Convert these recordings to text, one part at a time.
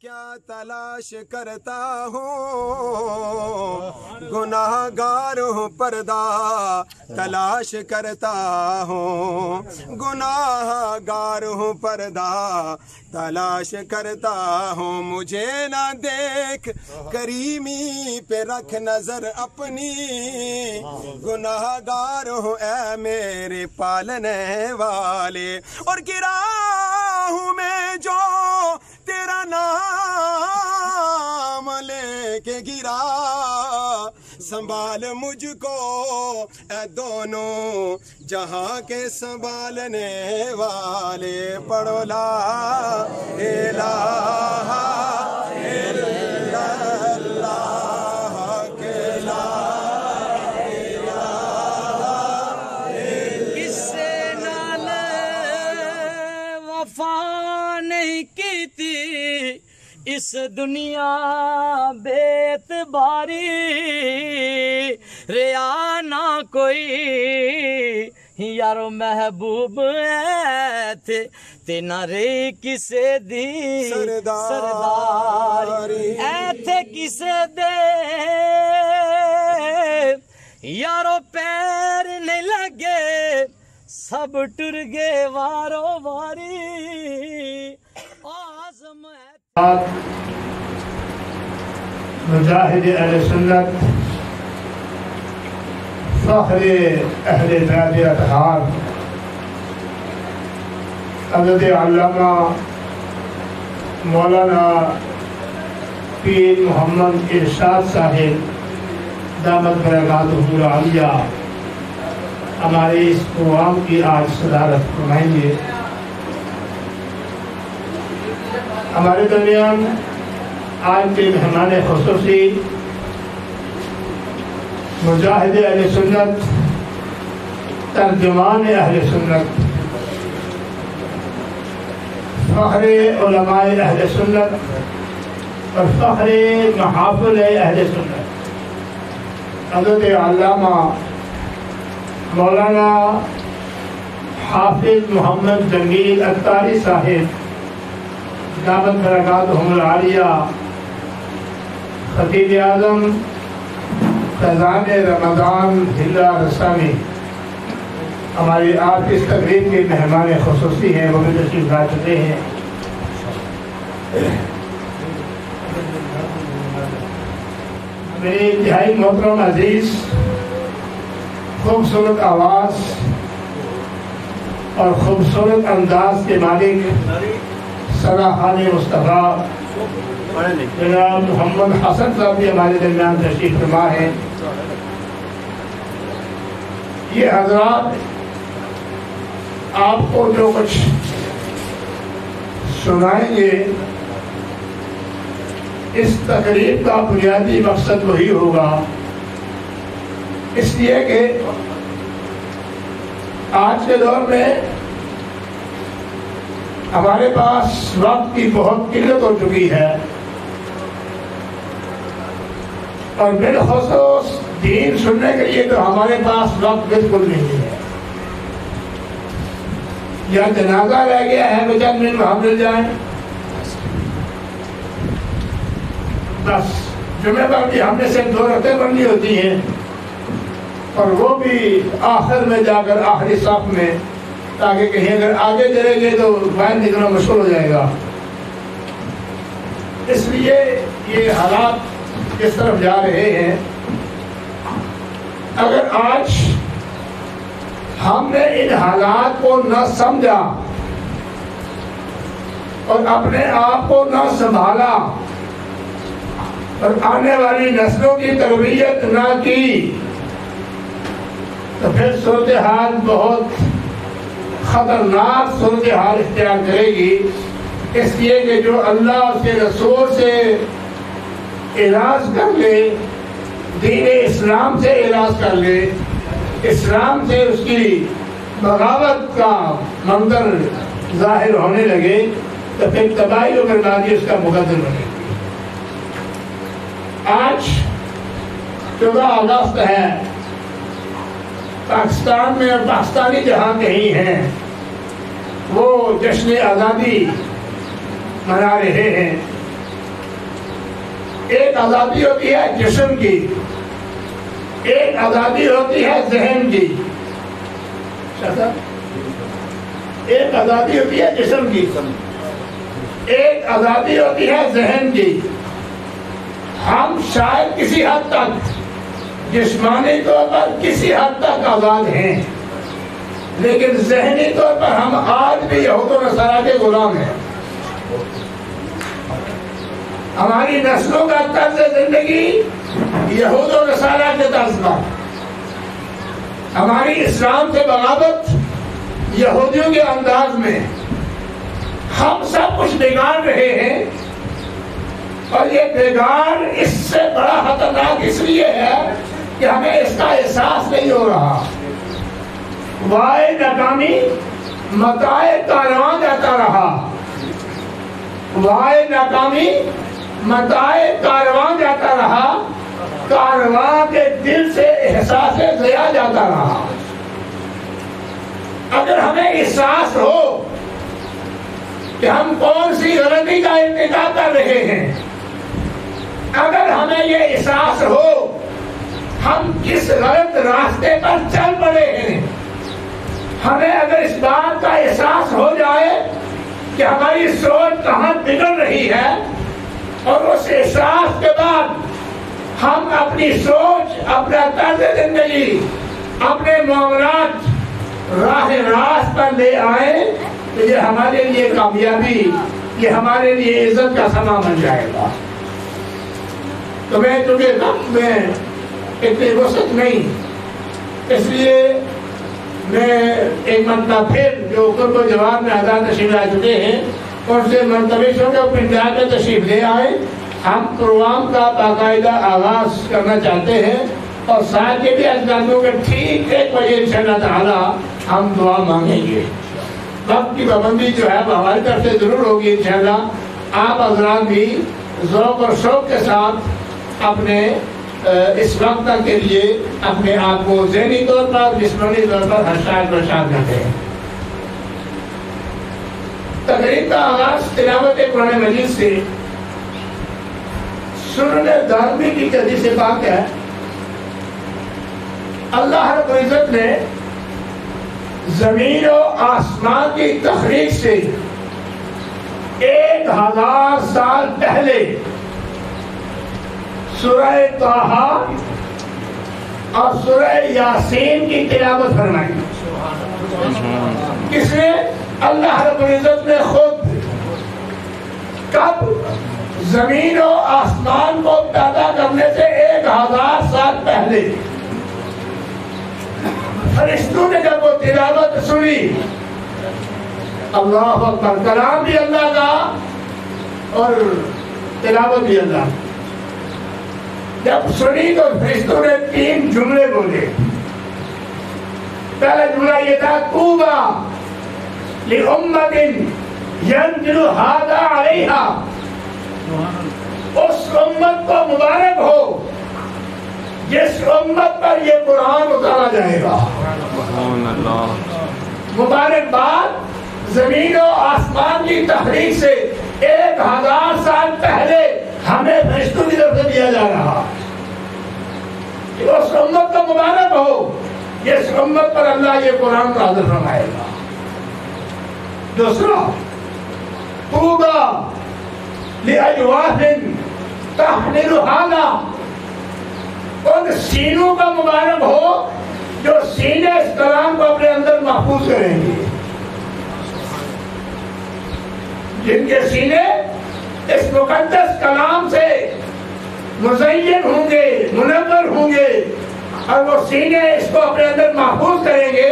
کیا تلاش کرتا ہوں، گناہ گار ہوں، پردہ تلاش کرتا ہوں، گناہ گار ہوں، پردہ تلاش کرتا ہوں، مجھے نہ دیکھ کریمی پہ رکھ نظر اپنی، گناہ گار ہوں اے میرے پالنے والے، اور گرا ہوں میں جو تیرا نام لے کے گرا، سنبھال مجھ کو اے دونوں جہاں کے سنبھالنے والے، پڑھو لا الہ الا اللہ کے لا کس سے نال وفا نہیں کی تھی اس دنیا بے اعتباری، ریا نہ کوئی یارو محبوب تھے تے نہ رے کسے دی سرداری، ایتھے کسے دے یارو پیر نہیں لگے، سب ٹر گئے وارو واری، آزم ہے مجاہد اہل سنت، فخر اہل بیت اطہار، حضرت علامہ مولانا پیر محمد ارشاد صاحب دامت برکاتہ العالیہ ہمارے اس پروگرام کی آج صدارت فرمائیں گے۔ ہمارے درمیان آج کے مہمان خصوصی مجاہد اہل سنت، ترجمان اہل سنت، فخر علماء اہل سنت اور فخر محافل اہل سنت، حضرت علامہ مولانا حافظ محمد جمیل اتاری صاحب دامت برکاتہم العالیہ، خطیب اعظم فیضان رمضان ضلع رسانی، ہماری آپ اس تقریب کے مہمان خصوصی ہیں، وہ بھی تشریف لا چکے ہیں۔ میرے انتہائی محترم عزیز، خوبصورت آواز اور خوبصورت انداز کے مالک سراخان مصطفیٰ جناب محمد حسن صاحب بھی ہمارے درمیان تشریف فرما ہے۔ یہ حضرات آپ کو جو کچھ سنائیں گے، اس تقریب کا بنیادی مقصد وہی ہوگا، اس لیے کہ آج کے دور میں ہمارے پاس وقت کی بہت قلت ہو چکی ہے، اور بالخصوص دین سننے کے لیے تو ہمارے پاس وقت بالکل نہیں ہے۔ یا جنازہ رہ گیا ہے بچہ منٹ وہاں مل جائیں، بس جمعہ پر بھی ہم نے صرف 2 رکعتیں پڑھنی ہوتی ہیں، اور وہ بھی آخر میں جا کر آخری صف میں، تاکہ کہیں اگر آگے چلے گئے تو بائن نکلنا مشکل ہو جائے گا۔ اس لیے یہ حالات اس طرف جا رہے ہیں۔ اگر آج ہم نے ان حالات کو نہ سمجھا اور اپنے آپ کو نہ سنبھالا اور آنے والی نسلوں کی تربیت نہ کی، تو پھر صورتحال بہت خطرناک صورتحال اختیار کرے گی۔ اس لیے کہ جو اللہ اس کے رسول سے اعراض کر لے، دین اسلام سے اعراض کر لے، اسلام سے اس کی بغاوت کا منظر ظاہر ہونے لگے، تو پھر تباہی و بربادی اس کا مقدر بنے گی۔ آج 14 اگست ہے، پاکستان میں اور پاکستانی جہاں کہیں ہیں وہ جشن آزادی منا رہے ہیں، ایک آزادی ہوتی ہے جسم کی، ایک آزادی ہوتی ہے ذہن کی. ایک آزادی ہوتی ہے جسم کی، ایک آزادی ہوتی ہے ذہن کی. ہم شاید کسی حد تک جسمانی طور پر کسی حد تک آزاد ہیں، لیکن ذہنی طور پر ہم آج بھی یہود و نصارہ کے غلام ہیں. ہماری نسلوں کا طرز زندگی یہود و نصارہ کے طرز پر، ہماری اسلام سے بغاوت یہودیوں کے انداز میں. ہم سب کچھ بگاڑ رہے ہیں، اور یہ بگاڑ اس سے بڑا خطرناک اس لیے ہے کہ ہمیں اس کا احساس نہیں ہو رہا. وائے ناکامی متاع کارواں جاتا رہا، وائے ناکامی متاع کارواں جاتا رہا، کارواں کے دل سے احساس ضیاء جاتا رہا. اگر ہمیں احساس ہو کہ ہم کون سی غلطی کا ارتکاب کر رہے ہیں، اگر ہمیں یہ احساس ہو ہم کس غلط راستے پر چل پڑے ہیں، ہمیں اگر اس بات کا احساس ہو جائے کہ ہماری سوچ کہاں بگڑ رہی ہے، اور اس احساس کے بعد ہم اپنی سوچ، اپنا طرز زندگی، اپنے معاملات راہ راست پر لے آئیں، تو یہ ہمارے لیے کامیابی، یہ ہمارے لیے عزت کا سما بن جائے گا. تو میں چونکہ وقت میں اتنی وسعت نہیں، اس لیے میں ایک مرتبہ پھر جو قرب و جواب میں حضرات تشریف لا چکے ہیں ان سے منتبش ہو کے اپنی جا کے تشریف لے آئے. ہم پروگرام کا باقاعدہ آغاز کرنا چاہتے ہیں، اور ساتھ یہ بھی عرض کر دوں کہ ٹھیک 1 بجے انشاءاللہ تعالی ہم دعا مانگیں گے. وقت کی پابندی جو ہے وہ ہماری طرف سے ضرور ہوگی انشاءاللہ. آپ حضرات بھی ذوق اور شوق کے ساتھ اپنے اس وقت تک کے لیے اپنے آپ کو ذہنی طور پر، جسمانی طور پر ہرشاد برشاد کرتے ہیں. تقریب کا آغاز تلاوت قرآن مجید سے. سنن دارمی کی حدیث پاک ہے، اللہ رب العزت نے زمین و آسمان کی تخلیق سے 1000 سال پہلے سورہ طٰہٰ اور سورہ یاسین کی تلاوت فرمائی. کس نے؟ اللہ رب العزت نے خود. کب؟ زمین و آسمان کو پیدا کرنے سے 1000 سال پہلے. فرشتوں نے جب وہ تلاوت سنی، اللہ اکبر، کلام بھی اللہ کا اور تلاوت بھی اللہ. جب سنی تو فرشتوں نے 3 جملے بولے. پہلا جملہ یہ تھا، طوبیٰ لِأُمَّةٍ يَنزِلُ هَذَا عَلَيْهَا. اس امت کو مبارک ہو جس امت پر یہ قرآن اتارا جائے گا. مبارکباد زمین و آسمان کی تخلیق سے 1000 سال پہلے ہمیں فرشتوں کی طرف سے دیا جا رہا. اس امت کو مبارک ہو جس امت پر اللہ یہ قرآن نازل فرمائے گا. دوسرا، طوبیٰ لِأَجْوَافٍ تَحْمِلُ هَذَا. ان سینوں کا مبارک ہو جو سینے اس کلام کو اپنے اندر محفوظ کریں گے، جن کے سینے اس مقدس کلام سے مزین ہوں گے، منور ہوں گے، اور وہ سینے اس کو اپنے اندر محفوظ کریں گے.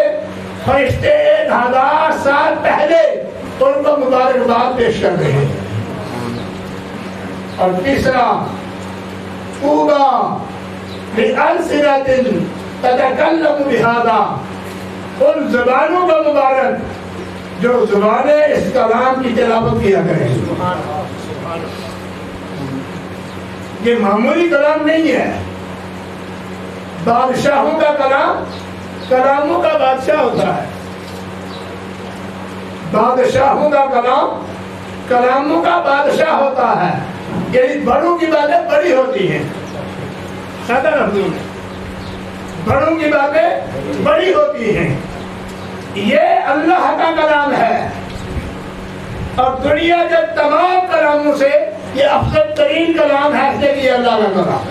فرشتے 1000 سال پہلے ان کو مبارکباد پیش کر رہے ہیں. اور تیسرا، طوبیٰ لِأَلْسِنَةٍ تَتَكَلَّمُ بِهَذَا. ان زبانوں کا مبارک جو زبانیں اس کلام کی تلاوت کیا کریں. یہ معمولی کلام نہیں ہے. بادشاہوں کا کلام کلاموں کا بادشاہ ہوتا ہے. بادشاہوں کا کلام کلاموں کا بادشاہ ہوتا ہے. یعنی بڑوں کی باتیں بڑی ہوتی ہیں، سادہ لفظوں میں بڑوں کی باتیں بڑی ہوتی ہیں. یہ اللہ کا کلام ہے، اور دنیا کے تمام کلاموں سے یہ افضل ترین کلام ہے، اس لیے کہ یہ اللہ کا کلام ہے.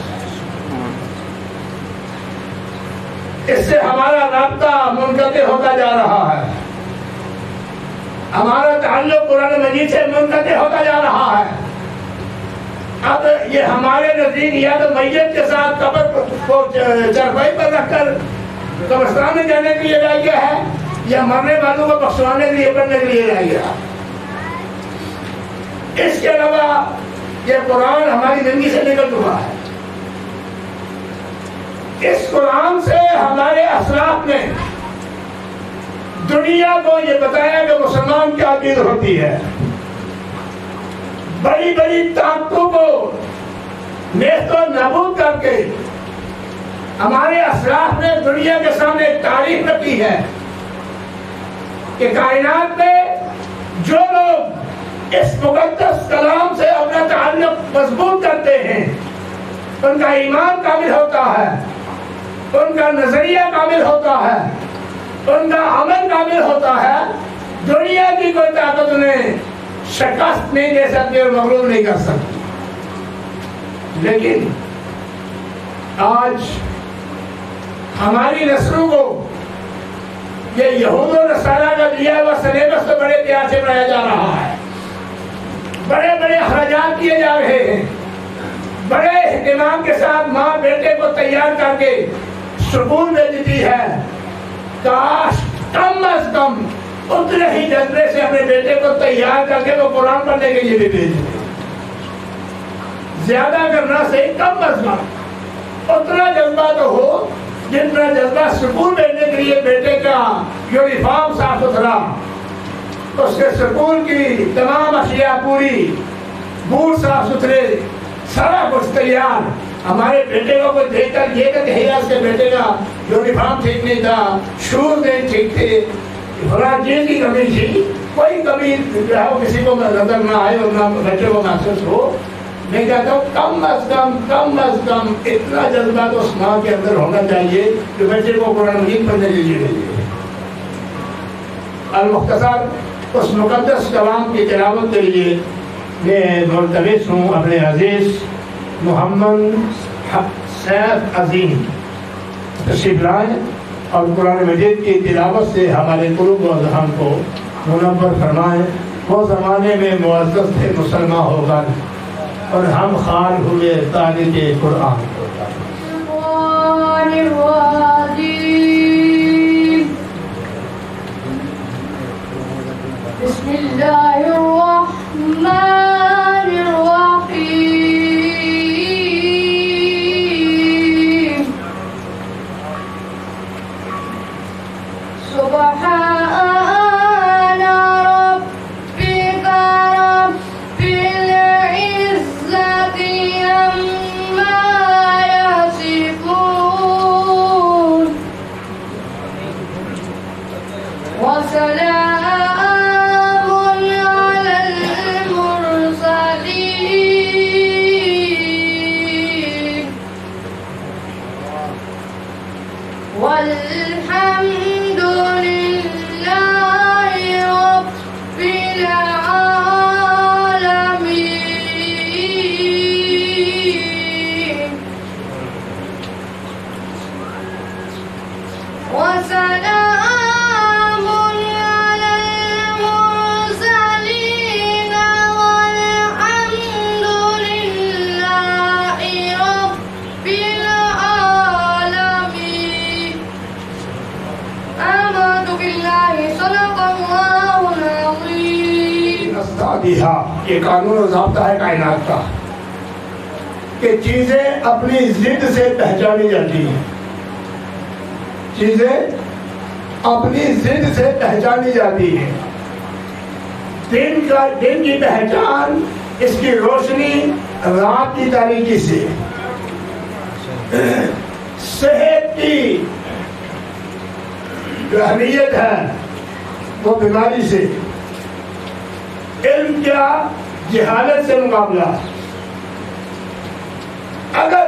اس سے ہمارا رابطہ منقطع ہوتا جا رہا ہے، ہمارا تعلق قرآن مجید سے منقطع ہوتا جا رہا ہے. اب یہ ہمارے نزدیک یا تو میت کے ساتھ قبر کو چرپائی پر رکھ کر قبرستان میں جانے کے لیے لایا گیا ہے، یا مرنے والوں کو بخشوانے کے لیے پڑھنے کے لیے لایا گیا. اس کے علاوہ یہ قرآن ہماری زندگی سے نکل چکا ہے. اس قرآن سے ہمارے اسلاف نے دنیا کو یہ بتایا کہ مسلمان کیا چیز ہوتی ہے. بڑی بڑی طاقتوں کو نیست و نابود کر کے ہمارے اسلاف نے دنیا کے سامنے ایک تعریف رکھی ہے کہ کائنات میں جو لوگ اس مقدس کلام سے اپنا تعلق مضبوط کرتے ہیں، ان کا ایمان کامل ہوتا ہے، ان کا نظریہ کامل ہوتا ہے، ان کا عمل کامل ہوتا ہے. دنیا کی کوئی طاقت انہیں شکست نہیں دے سکتی اور مغلوب نہیں کر سکتی. لیکن آج ہماری نسلوں کو یہ یہود و نصارہ کا دیا ہوا سلیبس تو بڑے پیار سے پڑھایا جا رہا ہے، بڑے بڑے اخراجات کیے جا رہے ہیں، بڑے اہتمام کے ساتھ ماں بیٹے کو تیار کر کے سکول میں دیتی ہے. کاش کم از کم اتنے ہی جذبے سے اپنے بیٹے کو تیار کر کے وہ قرآن پڑھنے کے لیے بھی بھیج دیں. زیادہ کرنا سے کم از کم اتنا جذبہ تو ہو جتنا جذبہ سکول بھیجنے کے لیے بیٹے کا یونیفارم صاف ستھرا، اس کے سکول کی تمام اشیاء پوری، بوٹ صاف ستھرے، سارا کچھ تیار. ہمارے بیٹے کو کوئی دیکھ کر یہ کہ اس کے بیٹے کا یونیفارم ٹھیک نہیں تھا، شوز نہیں ٹھیک تھے، فلاں چیز کی کمی تھی، کوئی کمی جو ہے وہ کسی کو نظر نہ آئے اور نہ بچے کو محسوس ہو. میں کہتا ہوں کم از کم اتنا جذبہ تو اس ماں کے اندر ہونا چاہیے جو بچے کو قرآن مجید پڑھنے کے لیے بھیجے. المختصر اس مقدس کلام کی تلاوت کے لیے میں ملتمس ہوں اپنے عزیز محمد سید عظیم تشریف لائیں اور قرآن مجید کی تلاوت سے ہمارے قلوب و اذہان کو منور فرمائیں. وہ زمانے میں معزز تھے مسلمان ہو کر اور ہم خار ہوئے تاریخ قرآن. بسم اللہ الرحمن الرحیم. سبحان ربك رب العزة عما يصفون وسلام والحمد لله رب العالمين وسلام على المرسلين والحمد لله رب العالمين. آمنت بالله صدق الله العظيم. یہ قانون و ضابطہ ہے کائنات کا کہ چیزیں اپنی ضد سے پہچانی جاتی ہیں، چیزیں اپنی ضد سے پہچانی جاتی ہیں. دن کی پہچان اس کی روشنی رات کی تاریکی سے، صحت کی جو اہمیت ہے وہ بیماری سے، علم کیا جہالت سے مقابلہ، اگر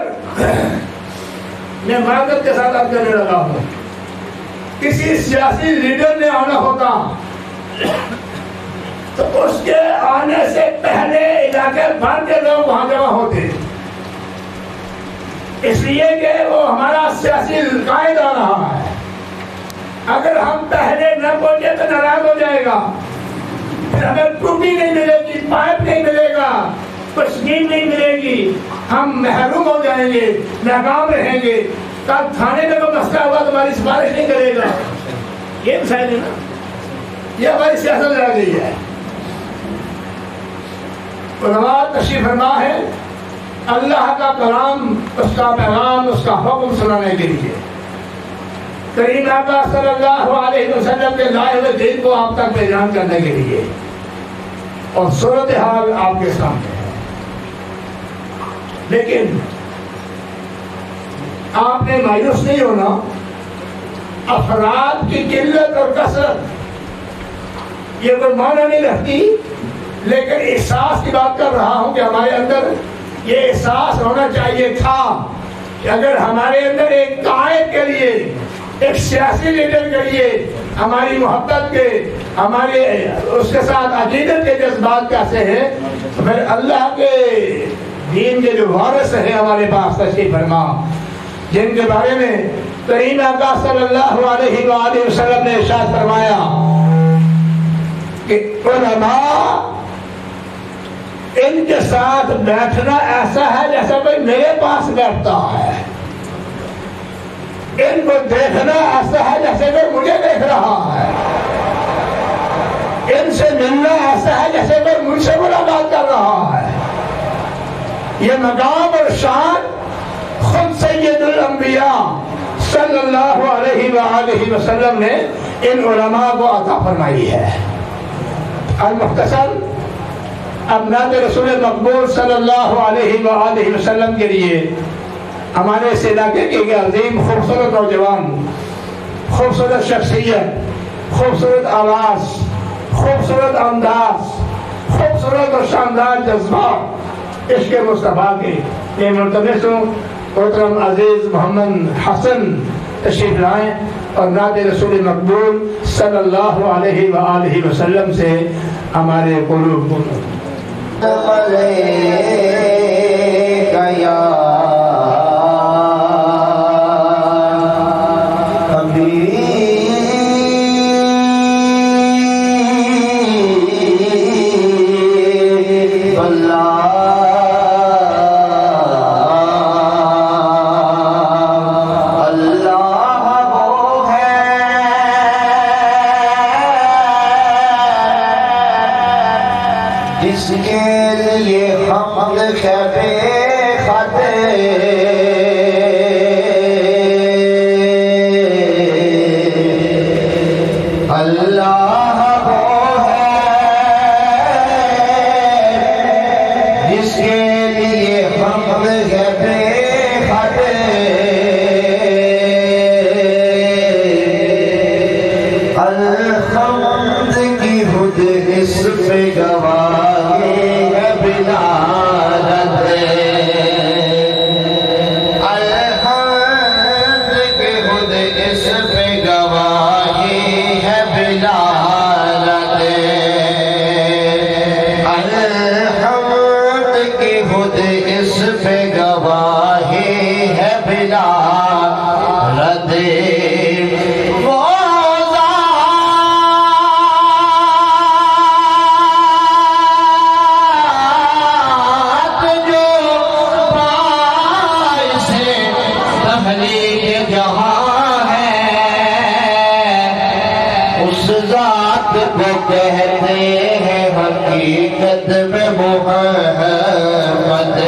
میں معذرت کے ساتھ آپ کرنے لگا ہوں، کسی سیاسی لیڈر نے آنا ہوتا تو اس کے آنے سے پہلے علاقے بھر کے لوگ وہاں جمع ہوتے، اس لیے کہ وہ ہمارا سیاسی قائد آ رہا ہے۔ اگر ہم پہلے نہ پہنچے تو ناراض ہو جائے گا، پھر ہمیں ٹوپی نہیں ملے گی، پائپ نہیں ملے گا، کوئی اسکیم نہیں ملے گی، ہم محروم ہو جائیں گے، ناکام رہیں گے۔ کل تھانے میں کوئی مسئلہ ہوا تو ہماری سفارش نہیں کرے گا۔ یہ مسائل ہے نا، یہ ہماری سیاست رہ گئی ہے۔ علماء تشریف فرما ہے اللہ کا کلام، اس کا پیغام، اس کا حکم سنانے کے لیے، کریم آقا صلی اللہ علیہ وسلم کے لائے ہوئے دین کو آپ تک بیان کرنے کے لیے، اور صورتحال آپ کے سامنے ہے۔ لیکن آپ نے مایوس نہیں ہونا، افراد کی قلت اور کثرت یہ کوئی معنی نہیں رکھتی، لیکن احساس کی بات کر رہا ہوں کہ ہمارے اندر یہ احساس ہونا چاہیے تھا کہ اگر ہمارے اندر ایک قائد کے لیے، ایک سیاسی لیڈر کے لیے ہماری محبت کے، ہمارے اس کے ساتھ عقیدت کے جذبات کیسے ہیں، پھر اللہ کے دین کے جو وارث ہیں ہمارے پاس تشریف فرما، جن کے بارے میں کریم آقا صلی اللہ علیہ وآلہ وسلم نے ارشاد فرمایا کہ علماء ان کے ساتھ بیٹھنا ایسا ہے جیسا کوئی میرے پاس بیٹھتا ہے، ان کو دیکھنا ایسا ہے جیسے کوئی مجھے دیکھ رہا ہے، ان سے ملنا ایسا ہے جیسے کوئی مجھ سے ملاقات کر رہا ہے۔ یہ مقام اور شان خود سید الانبیاء صلی اللہ علیہ وآلہ وسلم نے ان علماء کو عطا فرمائی ہے۔ المختصر، اب نعت رسول مقبول صلی اللہ علیہ وآلہ وسلم کے لیے ہمارے اس علاقے کے ایک عظیم خوبصورت نوجوان، خوبصورت شخصیت، خوبصورت آواز، خوبصورت انداز، خوبصورت اور شاندار جذبات عشق مصطفیٰ کے یہ ملتمس ہوں، محترم عزیز محمد حسن تشریف لائیں اور نعت رسول مقبول صلی اللہ علیہ وآلہ وسلم سے ہمارے قلوب کو جس کے لیے حمد ہے بے خط اللہ وہ ہے جس کے لیے حمد ہے بے خط الحمد کی خود اس پہ گواہ حقیقت میں محمد،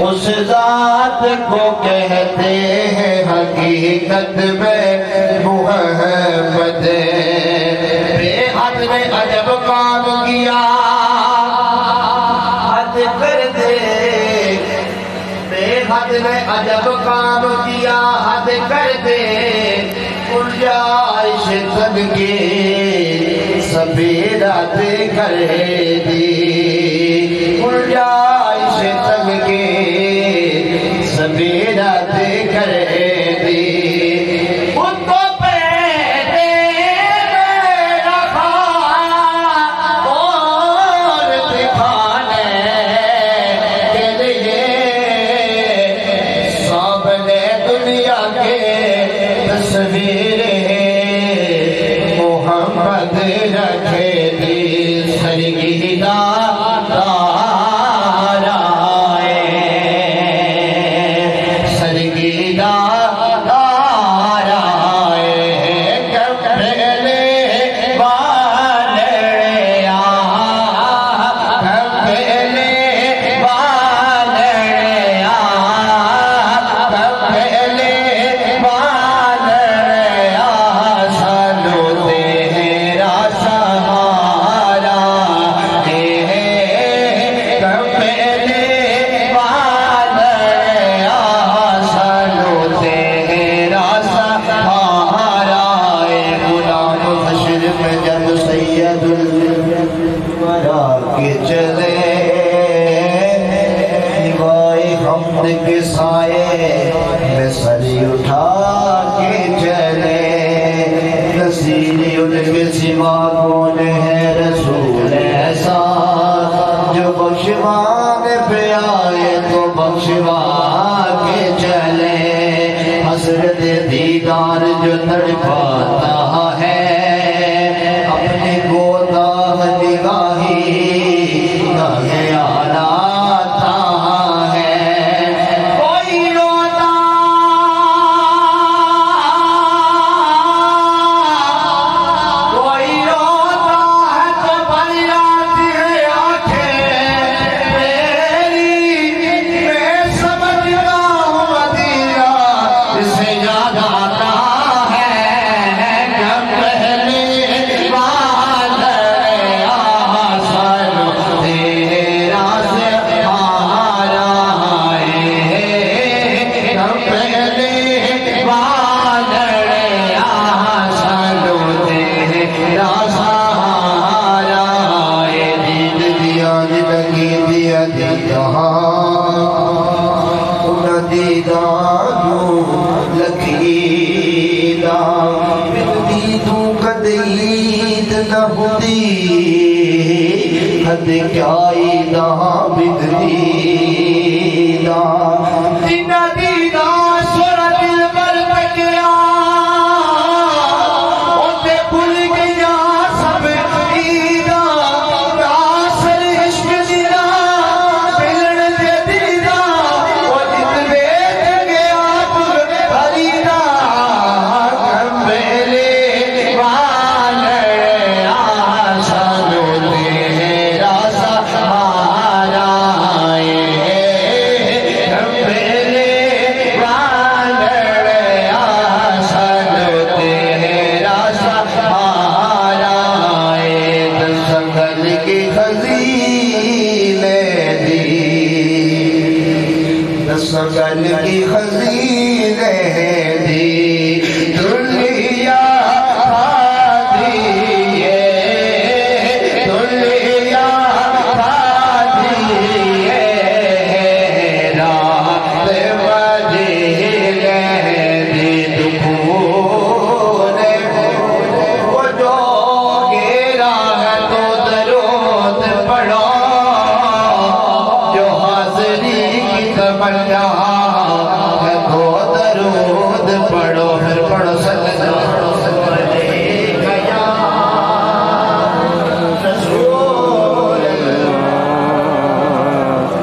اس ذات کو کہتے ہیں حقیقت میں محمد۔ بے حد نے عجب کام کیا حد کر دے، بے حد نے عجب کام کیا حد کر دے، گنجائش تن کے سبیرات کر دی، گنجائش تن کے بخشوانے پہ آئے تو بخشوا کے چلے حسرت دیدار جو تڑپاتا ہے اپنے گوداہ نگاہی نگاہ آلاتا ہے کوئی روتا ہے تو بھر آتی ہے آنکھیں میری میں سمجھتا ہوں مدینہ اسے یاد آتا ہے جب پہلے بار آسان تیرا سے ہارا ہے جب پہلے بار آسان تیرا سہارا ہے دید دیا لگی دیا دیا دیدانو لکھیدا دیدوں کدید نہ ہوتی حد کیا ایدہ بدریدہ دینا دیدہ سورہ دل پر تکیا ہوتے بھول گیا سب عیدہ راسل عشق دیدہ بلن دے دیدہ وہ جتنے گیا پر خریدہ کمبلے والے آسانو تیرا سہارا کمبلے والے آسانو تیرا سہارا دسنگل کی خزینے دی دسنگل کی خزینے دی دنیا دیئے دنیا دیئے رات وجیلے دی دکھونے وہ جو گیرا ہے تو درود پڑھو جو حاضری کی تمنا ہے تو درود پڑھو پھر پڑھو صلی اللہ علیہ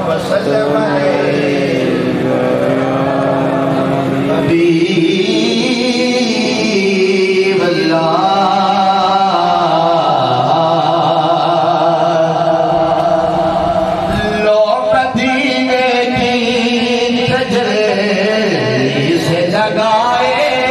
وسلم حبیب اللہ لو مدینے کی تجلی سے لگائے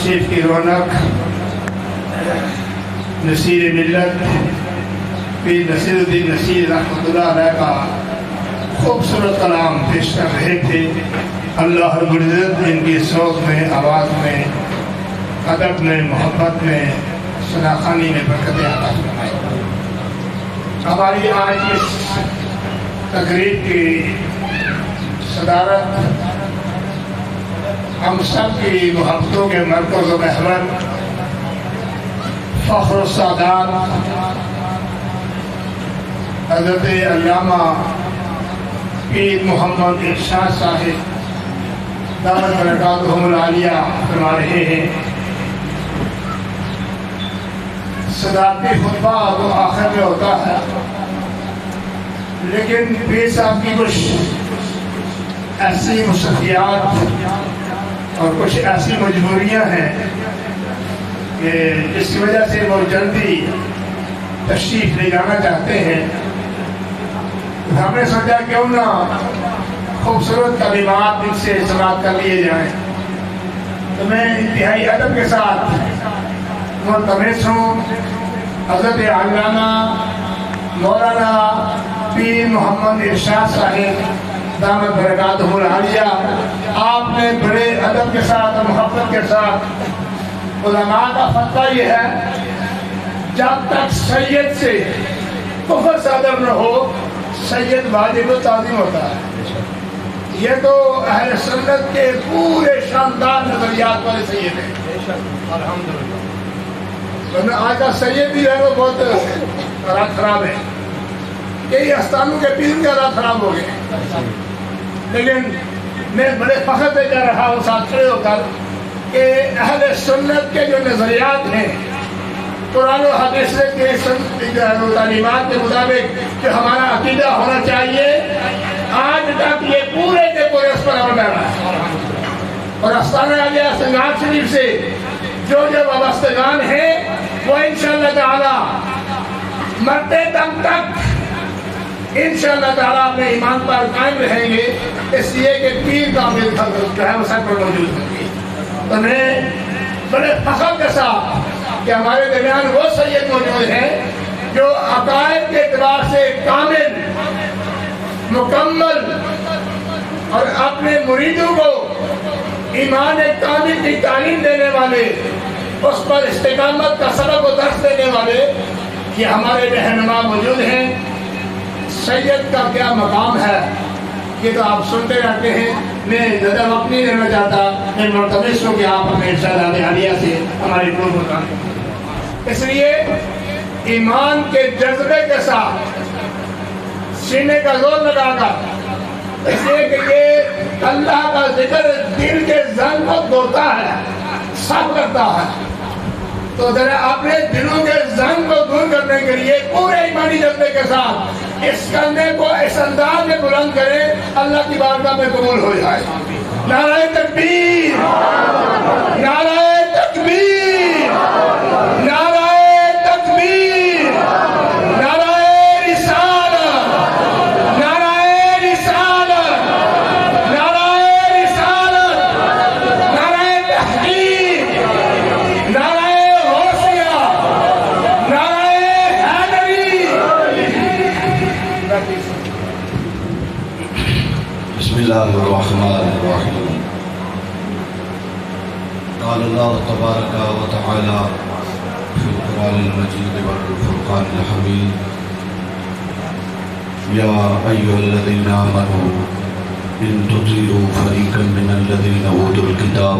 شریف کی رونق نصیر ملت پیر نصیر الدین نصیر رحمۃ اللہ علیہ کا خوبصورت کلام پیش کر رہے تھے. اللہ رب العزت ان کی صوت میں، آواز میں، ادب میں، محبت میں، سناخانی میں برکتیں عطا فرمائے. ہماری آج اس تقریب کی صدارت ہم سب کی محبتوں کے مرکز و محور فخر السادات حضرت علامہ پیر محمد ارشاد صاحب دامت برکاتہم العالیہ فرما رہے ہیں. صدارتی خطبہ تو آخر میں ہوتا ہے، لیکن پیر صاحب کی کچھ ایسی مصروفیات اور کچھ ایسی مجبوریاں ہیں کہ جس کی وجہ سے وہ جلدی تشریف لے جانا چاہتے ہیں. ہم نے سوچا کیوں نہ خوبصورت کلمات ان سے سماعت کر لیے جائیں. تو میں انتہائی ادب کے ساتھ ملتمس ہوں حضرت علامہ مولانا پیر محمد ارشاد صاحب دامت برکاتہم العالیہ، آپ نے بڑے ادب کے ساتھ اور محبت کے ساتھ، علماء کا فتویٰ یہ ہے جب تک سید سے کفر صادر نہ ہو سید واجب التعظیم ہوتا ہے. یہ تو اہل سنت کے پورے شاندار نظریات والے سید ہیں. ورنہ آج کا سید بھی ہے وہ بہت رات خراب ہے. کئی استانوں کے پیر کے رات خراب ہو گئے. لیکن میں بڑے فخر سے کہہ رہا ہوں ساتھ کھڑے ہو کر کہ اہل سنت کے جو نظریات ہیں قرآن و حدیث کے تعلیمات کے مطابق کہ ہمارا عقیدہ ہونا چاہیے، آج تک یہ پورے کے پورے اس پر عمل کر رہا ہے. اور آستانہ عالیہ سنگار شریف سے جو وابستگان ہیں وہ انشاءاللہ تعالی مرتے دم تک انشاءاللہ تعالیٰ اپنے ایمان پر قائم رہیں گے، اس لیے کہ پیر کا جو ہے وہ سر پر موجود ہوں گی. تو میں بڑے فخر کے ساتھ کہ ہمارے درمیان وہ سید موجود ہیں جو عقائد کے اعتبار سے کامل، مکمل اور اپنے مریدوں کو ایمان کامل کی تعلیم دینے والے، اس پر استقامت کا سبق و درس دینے والے یہ ہمارے رہنما موجود ہیں. سید کا کیا مقام ہے یہ تو آپ سنتے رہتے ہیں. میں زیادہ وقت نہیں لینا چاہتا. میں ملتمس ہوں کہ آپ اپنے ارشادات عالیہ سے ہماری دور مکان. اس لیے ایمان کے جذبے کے ساتھ سینے کا زور لگا کر، اس لیے کہ یہ اللہ کا ذکر دل کے زنگ کو دھوتا ہے، صاف کرتا ہے. تو ذرا اپنے دلوں کے زنگ کو دور کرنے کے لیے پورے ایمانی جذبے کے ساتھ اس کلمے کو اس انداز میں بلند کریں اللہ کی بارگاہ میں قبول ہو جائے. نعرہ تکبیر، نعرہ تکبیر، نعرہ تکبیر، نعرہ رسالت، نعرہ رسالت، نعرہ رسالت، نعرہ تحقیق، نعرہ غوثیہ، نعرہ حیدری. بسم اللہ الرحمن الرحیم. قال اللہ تبارک و تعالی فی القرآن المجید والفرقان الحمید. یا ایھا الذین آمنوا ان تطیعوا فریقا من الذین اوتوا الکتاب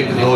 1 2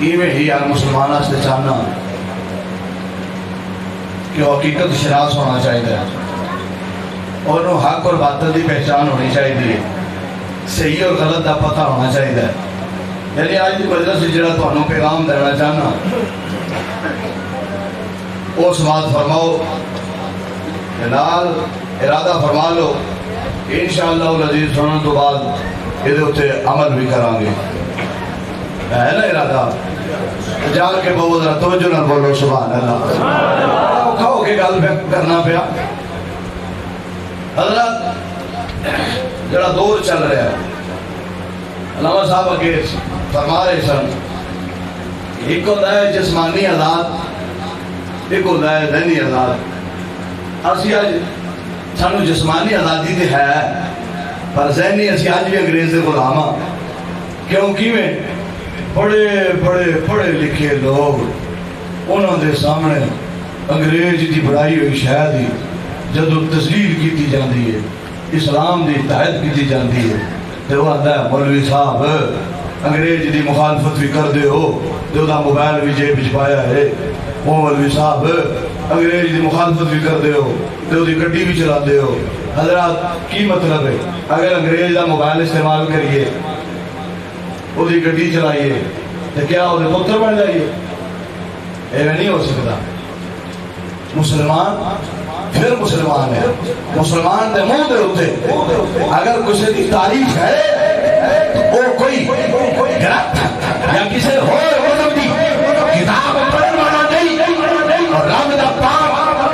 ایویں ہی ہر مسلمان سے چاہنا کہ حقیقت شناس ہونا چاہیے اور حق اور باطل کی پہچان ہونی چاہیے، صحیح اور غلط کا پتہ ہونا چاہیے. یعنی آج کی مجلس سے جڑا تمہیں پیغام دینا چاہنا اس بات فرماؤ نال ارادہ فرما لو انشاءاللہ العزیز سننے تو بعد یہ اتنے عمل بھی کریں گے. ہے نا ارادہ؟ جا کے بہت ذرا توجہ نہ بولو سبحان اللہ. کھاؤ کے گل کرنا پیا. حضرت جڑا دور چل رہا ہے علامہ صاحب اگے فرما رہے سن ایک ہوتا ہے جسمانی آزاد ایک ہوتا ہے ذہنی آزاد. اسی آج سانو جسمانی آزادی تے ہے پر ذہنی اسی آج بھی انگریز دے غلام ہاں. کیوں کیویں بڑے بڑے پڑھے لکھے لوگ انہوں دے سامنے انگریز دی بڑائی ہوئی شاید ہی جدو تسلیل کیتی جاندی ہے اسلام دی اتحاد کیتی جاندی ہے تو وہ آتا ہے مولوی صاحب انگریز دی مخالفت بھی کر دے ہو جو دا موبائل بھی جیب وچ پایا ہے. وہ مولوی صاحب انگریز دی مخالفت بھی کر دے ہو جو دی گڈی بھی چلا دے ہو. حضرات کی مطلب ہے اگر انگریز دا موبائل استعمال کریے وہ دی گڈی چلائیے تو کیا وہ پتر بن جائیے؟ ایویں نہیں ہو سکتا. مسلمان پھر مسلمان ہے. مسلمان دے منہ دے ہوتے اگر کسی دی تعریف ہے وہ کوئی گرفت یا کسی ہوئے مذہب دی کتاب پڑھن والا نہیں اور رب دا پاک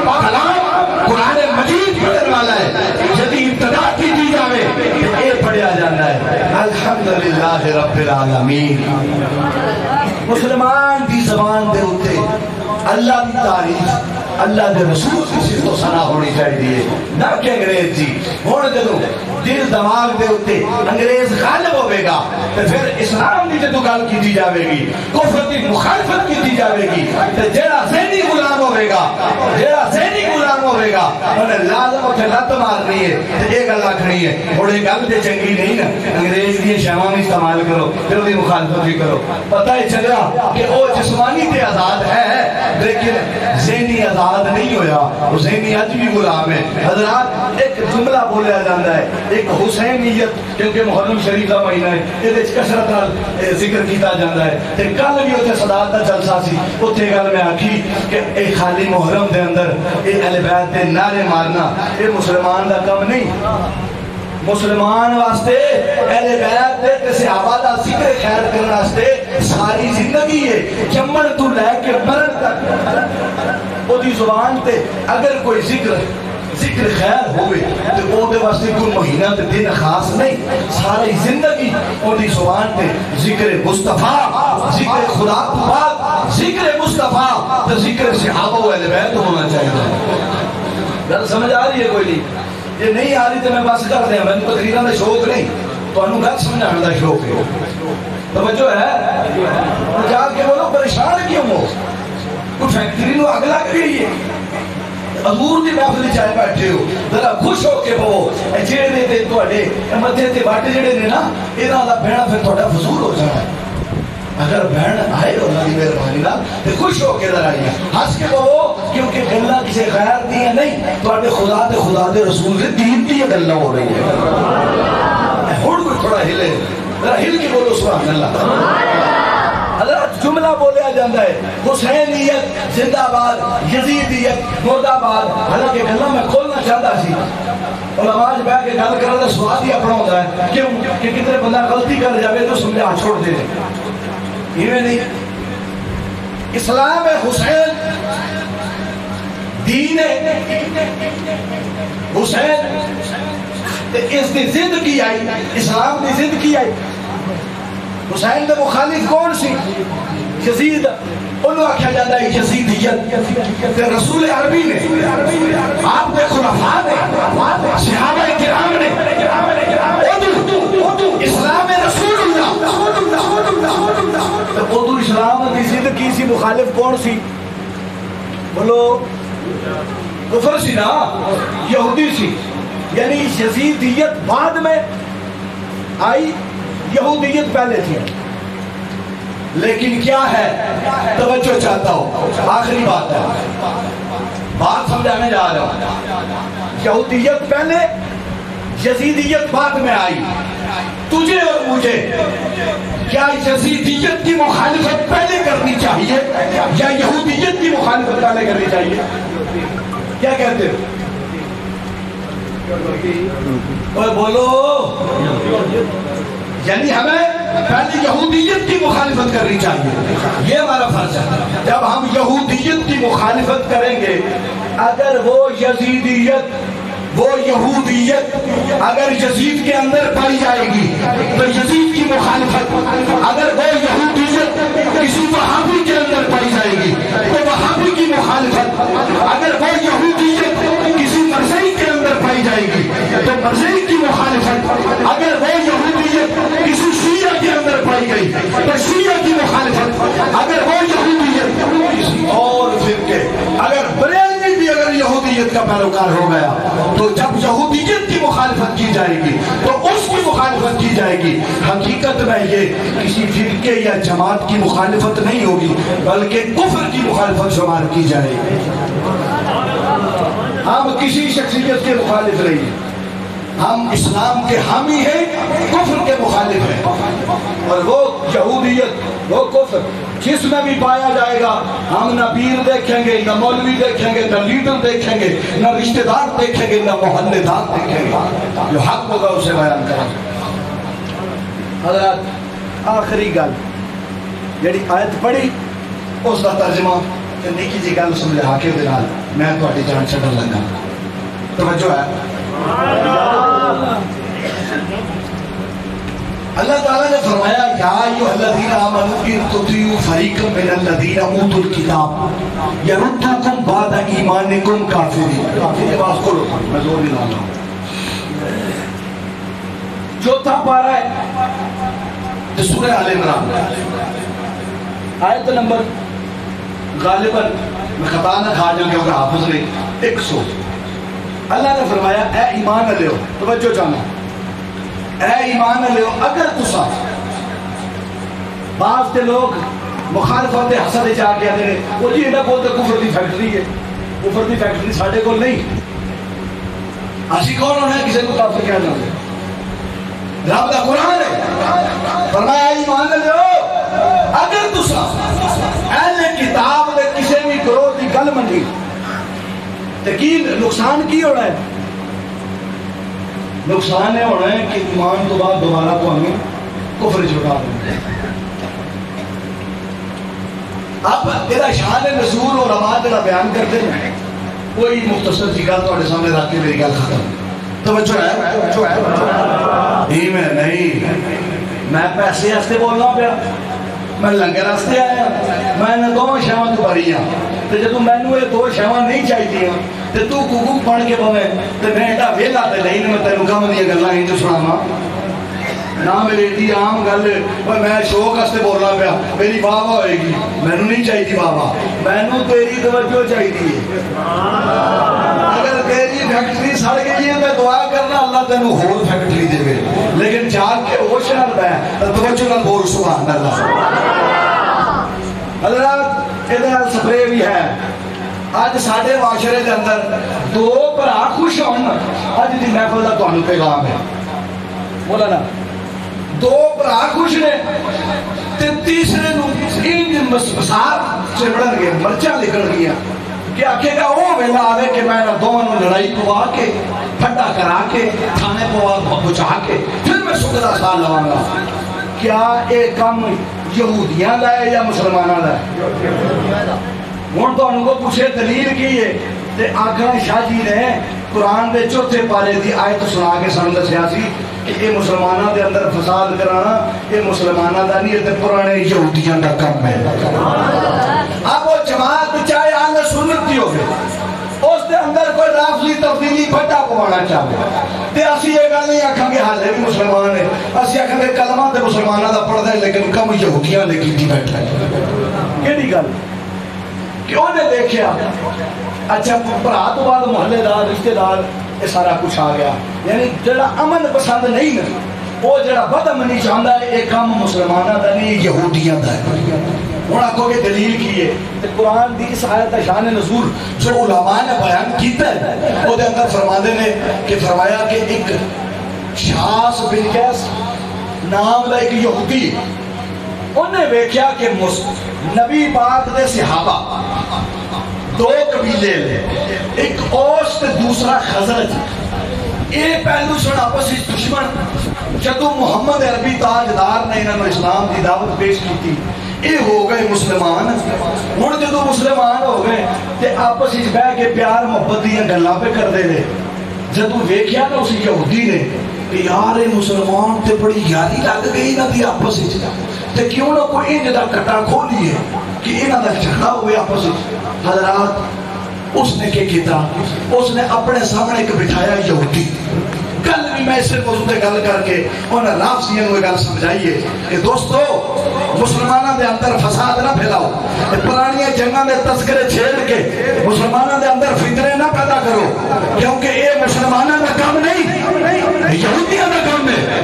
کلام قرآن مجید پڑھن والا ہے جدی ابتدا کی دی جاوے اے پڑھیا جانا ہے الحمدللہ رب العالمین. مسلمان دی زبان دے ہوتے اللہ دی تعریف اللہ دے رسول کی صفت و ثنا ہونی چاہیے نہ کہ انگریز جی. ہن جدوں دل دماغ دے اوتے انگریز غالب ہوے گا تے پھر اسلام دی جدوں گل کیتی جاوے گی کفر دی مخالفت کیتی جاوے گی تے جڑا ذہنی غلام ہوے گا انہیں لازم اوتھے لت مارنی ہے تے یہ گل آکھنی ہے ہن یہ گل تے چنگی نہیں نا انگریز دی شیواں بھی استعمال کرو تے اودی مخالفت بھی کرو. پتہ ہے چلا کہ وہ جسمانی تے آزاد ہے لیکن ذہنی آزاد نہیں ہویا وہ ذہنی اج بھی غلام ہے. حضرات ایک جملہ بولیا جاتا ہے ایک حسینیت کیونکہ محرم شریف کا مہینہ ہے یہ کثرت نال ذکر کیتا جاتا ہے تے کل بھی اتنے صدارت کا جلسہ سی اتنے گل میں آکھی کہ اے خالی محرم دے اندر اے اہل بیت دے نعرے مارنا اے مسلمان دا کم نہیں. مسلمان واسطے اہل بیت دے صحابہ دا ذکر خیر کرنے واسطے ساری زندگی ہے جمن تو لے کے مرن تک وہ دی زبان تے اگر کوئی ذکر خیر ہوئے تو وہ دے واسطے کوئی مہینہ تے دن خاص نہیں ساری زندگی وہ دی زبان تے ذکر مصطفیٰ ذکر خدا پاک ذکر مصطفیٰ تو ذکر صحابہ و اہل بیت ہونا چاہیے. گل سمجھ آ رہی ہے کوئی نہیں؟ یہ نہیں آ رہی تو میں بس کر دیں میں تقریران دا شوق نہیں تو انہوں گل سمجھانے دا شوق ہے. توجہ ہے جا کے بولو پریشان کیوں ہو کوئی فیکٹری نو اگلا کریے حضور دی محفل چائے بیٹھے ہو ذرا خوش ہو کے بہو جڑے دے تواڈے متھے تے وٹ جڑے نے نا انہاں دا بہنا پھر تہاڈا فضول ہو جانا ہے. اگر بہن آئے اللہ کی مہربانی نال تے خوش ہو کے ذرا آئیے ہنس کے بہو کیونکہ گلاں کسی غیر دی نہیں تواڈے خدا تے خدا دے رسول دے دین دی گلاں ہو رہی ہے. ہن کوئی تھوڑا ہلے ذرا ہل کے بولو سبحان اللہ. حضرت جملہ بولیا جاتا ہے حسینیت زندہ باد یزیدیت مرد آباد. حالانکہ گلاں میں کھولنا چاہتا سی علماء بیٹھ کے گل کرنے کا سواد ہی اپنا ہوتا ہے کیوں کہ کتنے بندہ غلطی کر جائے تو سمجھا چھوڑ دے یہ نہیں. اسلام حسین دین حسین اس کی زندگی آئی اسلام کی زندگی آئی. حسین دے مخالف کون سی؟ یزید. انہوں آکھا جاتا ہے یزیدیت تے رسول عربی نے آپ نے خلفاء نے صحابہ کرام نے اسلام رسول اللہ تو اسلام کی زندگی سی مخالف کون سی؟ بولو کفر سی نا یہودی سی. یعنی یزیدیت بعد میں آئی یہودیت پہلے تھی. لیکن کیا ہے توجہ چاہتا ہوں، آخری بات ہے، بات سمجھانے جا رہا ہوں۔ یہودیت پہلے، یزیدیت بعد میں آئی۔ تجھے اور مجھے کیا یزیدیت کی مخالفت پہلے کرنی چاہیے یا یہودیت کی مخالفت پہلے کرنی چاہیے؟ کیا کہتے ہو؟ بولو۔ یعنی ہمیں پہلے یہودیت کی مخالفت کرنی چاہیے، یہ ہمارا فرض ہے۔ جب ہم یہودیت کی مخالفت کریں گے، اگر وہ یزیدیت، وہ یہودیت اگر یزید کے اندر پائی جائے گی تو یزید کی مخالفت، اگر وہ یہودیت کسی وہابی کے اندر پائی جائے گی تو وہابی کی مخالفت، اگر وہ یہودیت کسی مرزائی کے اندر پائی جائے گی تو مرزائی کی مخالفت، اگر وہ یہودیت کسی شیعہ کے اندر پائی گئی تو شیعہ کی مخالفت، اگر وہ یہودیت کسی اور فرقے، اگر بریلوی بھی اگر یہودیت کا پیروکار ہو گیا تو جب یہودیت کی مخالفت کی جائے گی تو اس کی مخالفت کی جائے گی۔ حقیقت میں یہ کسی فرقے یا جماعت کی مخالفت نہیں ہوگی بلکہ کفر کی مخالفت شمار کی جائے گی۔ ہم کسی شخصیت کے مخالف نہیں ہیں، ہم اسلام کے حامی ہیں، کفر کے مخالف ہیں۔ اور وہ یہودیت، وہ کفر جس میں بھی پایا جائے گا، ہم نہ پیر دیکھیں گے، نہ مولوی دیکھیں گے، نہ لیڈر دیکھیں گے، نہ رشتہ دار دیکھیں گے، نہ محلے دار دیکھیں گے، جو حق ہوگا اسے بیان کریں گے۔ حضرات آخری گل جڑی آیت پڑھی اس کا ترجمہ نکی جی گل سمجھا کے میں تھوڑی جان چھڈن لگا۔ توجہ ہے؟ اللہ تعالیٰ نے فرمایا یا ایھا الذین آمنوا ان تطیعوا فریقا من الذین اوتوا الکتاب یردوکم بعد ایمانکم کافرین۔ یہ بات کرو، میں زور نہیں لاؤں گا۔ چوتھا پارہ ہے سورہ آل عمران، آیت نمبر غالباً میں خطا نہ کھا جاؤں کیونکہ حافظ نے 100۔ اللہ نے فرمایا اے ایمان لیو، توجہ جانا، اے ایمان لیو اگر تسا، بعض تے لوگ مخالفت حسد جا کے آتے ہیں وہ جی انہاں کول تے کفر دی فیکٹری ہے، کفر دی فیکٹری ساڈے کول نہیں، اسی کون ہونا ہے کسی کو کافر کہنا ہے؟ رب دا قرآن ہے، فرمایا ایمان لیو اگر تسا اہل کتاب دے کسی بھی گروہ دی گل منی تے کی نقصان کی ہونا ہے؟ نقصان یہ ہونا ہے کہ ایمان تو بعد دوبارہ تو ہمیں کفر چھوٹا دیں۔ اب تیرا شان نزول اور علماء تیرا بیان کرتے ہیں، کوئی مختصر سی گل تھوڑے سامنے رکھ کے میری گل ختم۔ توجہ ہے؟ میں نہیں، میں پیسے واسطے بولنا پیا، میں لنگر واسطے آیا، میں نے دو شاواں تو بھری ہاں، تے جدوں مینوں یہ دو شاواں نہیں چاہیے تے تو کوکو پڑھ کے پویں تے میں ایڈا ویلا تے نہیں میں تینوں کم دی گلاں ہی تو سناواں نہ میری ایڈی عام گل پر میں شوق واسطے بولنا پیا، میری واہ واہ ہوئے گی، مینوں نہیں چاہیے واہ واہ، مینوں تیری توجہ چاہیے۔ اگر تیری فیکٹری سڑ گئی ہے میں دعا کرنا اللہ تینوں ہور فیکٹری دے، لیکن جاگ کے ہوش نال پے توجہ نال بول سبحان اللہ۔ حضرات یہ سپرے بھی ہے، اج ساڈے معاشرے کے اندر دو بھرا خوش ہون، اج دی محفل کا تمہیں پیغام ہے، بولا نا، دو بھرا خوش نے تے تیسرے نو ان مسار چڑھن گے، مرچاں نکل گیا کہ آکھے گا وہ ویلا آوے کہ میں دونوں لڑائی پوا کے پھٹا کرا کے تھانے پوا پہنچا کے پھر میں سکرا سال لواں گا۔ کیا یہ کام یہودیاں دا ہے یا مسلماناں دا ہے؟ ہوں تو ان کو پوچھے دلیل کی ہے تے آخر شاہ جی نے قرآن دے چوتھے پارے دی آیت سنا کے سن دسیا سی کہ یہ مسلمانوں دے اندر فساد کرانا یہ مسلمانوں دا نہیں، یہ پرانے یہودیاں دا کام ہے۔ اب وہ جماعت چاہے اہل سنت دی ہوگی اس دے اندر کوئی لفظی تبدیلی پھٹا پوانا چاہے تے اسی یہ گل نہیں آکھاں گے حالے بھی مسلمان ہیں، اسی آکھاں گے کلمہ تے مسلمانوں دا پڑھدا ہے لیکن کم یہودیاں نے کیتی بیٹھا ہے۔ کیڑی گل کیوں نے دیکھیا؟ اچھا بھرا تو بعد محلے دار رشتہ دار یہ سارا کچھ آ گیا، یعنی جڑا امن پسند نہیں نا وہ جڑا بدامنی چاہتا ہے ایک کام مسلمانوں کا نہیں یہودیاں کا ہے ہوں آخو گے دلیل کی ہے تو قرآن دی اس آیت شان نزول جو علماء نے بیان کیتا ہے وہ دے اندر فرماندے نے کہ فرمایا کہ ایک شاس بن قیس نام دا ایک یہودی انہیں ویکھیا کہ نبی پاک دے صحابہ دو قبیلے لے ایک اوس تے دوسرا خزرج یہ پہلو سن آپس دشمن جدو محمد عربی تاجدار نے انہوں اسلام کی دعوت پیش کی تھی یہ ہو گئے مسلمان ہوں جدو مسلمان ہو گئے تے آپس بہ کے پیار محبت دیا گلاں پہ کرتے رہے جدو ویکھیا نا اسی یہودی نے کہ یار یہ مسلمان تے بڑی یاری لگ گئی نہ دی آپس تے کیوں نہ کوئی انج دا کٹا کھولیے کہ انہاں دا جھگڑا ہوئے آپس حضرات اس نے کیا کیتا اس نے اپنے سامنے ایک بٹھایا یہودی کل بھی میں اس سے موضوع پہ گل کر کے انہیں لافظیاں کو گل سمجھائیے کہ دوستو مسلمانوں دے اندر فساد نہ پھیلاؤ پرانیاں جنگاں دے تذکرے چھیڑ کے مسلمانوں دے اندر فتنے نہ پیدا کرو کیونکہ یہ مسلمانوں کا کام نہیں یہودیاں کا کام ہے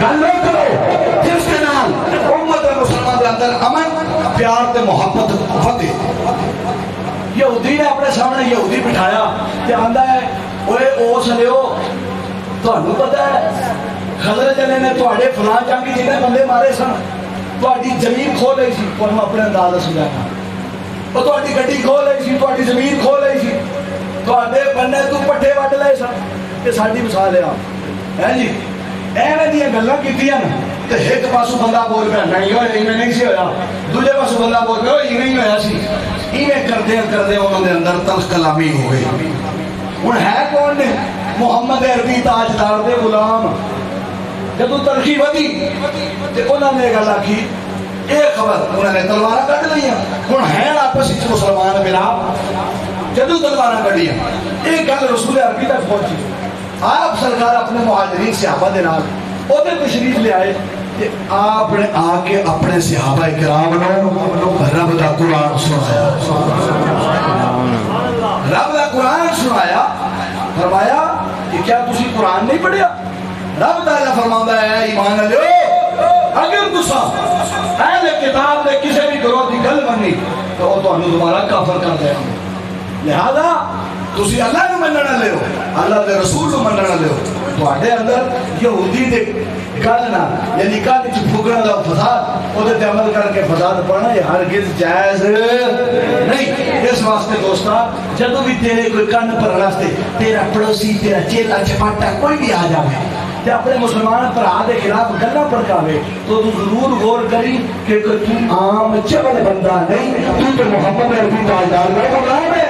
گل نہ کرو جس کے نال امت مسلمان دے اندر امن پیار تے محبت فتح یہودی نے اپنے سامنے یہودی بٹھایا کہ آندا ہے اوے اوس لیو تانوں پتہ ہے خضرج نے تواڈے فلاں جنگی جنے بندے مارے سن تواڈی زمین کھو لئی سی تانوں اپنے انداز سمجھایا او تواڈی گڈی کھو لئی سی تواڈی زمین کھو لئی سی تواڈے بننے تو پٹھے وڈ لے سن تے ساڈی مثال ہے جی ایویں دیاں گلاں کیتیاں نا تے ایک پاسو بندہ بول پیا نہیں ہوئے ایویں نہیں سی ہویا دوجے پاسو بندہ بول پیا ایویں ہی ہویا سی ایویں کردے انہاں دے اندر تلخ کلامی ہو گئی ہن ہے کون نے محمد عربی تاجدار دے غلام جدو ترقی ودی تے انہاں نے گل آکھی اے خبر انہاں نے تلواراں کڈ لئیاں ہن ہے آپس وچ مسلمان ملا جدو تلواراں کڈیاں اے گل رسول عربی تک پہنچی آپ سرکار اپنے مہاجرین صحابہ دے نال اوتے تشریف لے آئے کہ آپ نے آ کے اپنے صحابہ کرام نو رب دا قرآن سنایا رب دا قرآن سنایا فرمایا کہ کیا تسی قرآن نہیں پڑھیا رب تعالیٰ فرماتا ہے ایمان لیو اگر تسا اہل کتاب نے کسی بھی گروہ دی گل منی تو وہ تانوں دوبارہ کافر کر دے لہذا تسی اللہ نو مننا لیو اللہ دے رسول نو مننا لیو تواڈے اندر یہودی دے گل نہ یعنی کل وچ پھگن دا فساد او تے عمل کر کے فساد پڑھنا یہ ہرگز جائز نہیں اس واسطے دوستا جدوں بھی تیرے کوئی کن پر راستے تیرا پڑوسی تیرا چیلا چپاٹا کوئی بھی آ جائے تے اپنے مسلمان بھرا دے خلاف گلاں پڑکاوے تو ضرور غور کری کہ تو عام چبل بندہ نہیں تو محمد عربی تاجدار کا غلام ہے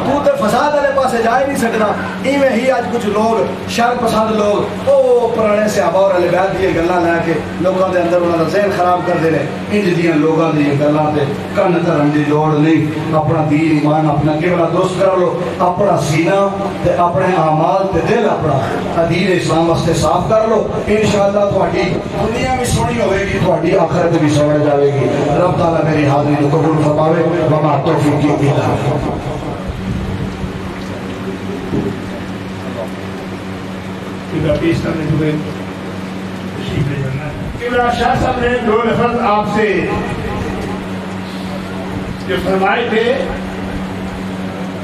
تو تے فساد والے پاسے جا نہیں سکتا ایویں ہی اج کچھ لوگ شر پسند لوگ او پرانے صحابہ اور اہل بیت دی گلاں لے کے لوکاں دے اندر انہاں دا ذہن خراب کردے نے انج دیاں لوکاں دی گلاں تے کن دھرن دی لوڑ نہیں اپنا دین ایمان اپنا قبلہ درست کر لو اپنا سینہ تے اپنے اعمال تے دل اپنا دین اسلام واسطے صاف کر لو انشاءاللہ تہاڈی دنیا بھی سونی ہوے گی تہاڈی آخرت بھی سوڑ جاوے گی رب تعالی میری حاضری کو قبول فرماوے وما توفیق الا باللہ شاہ صاحب نے دو لفظ آپ سے جو فرمائے تھے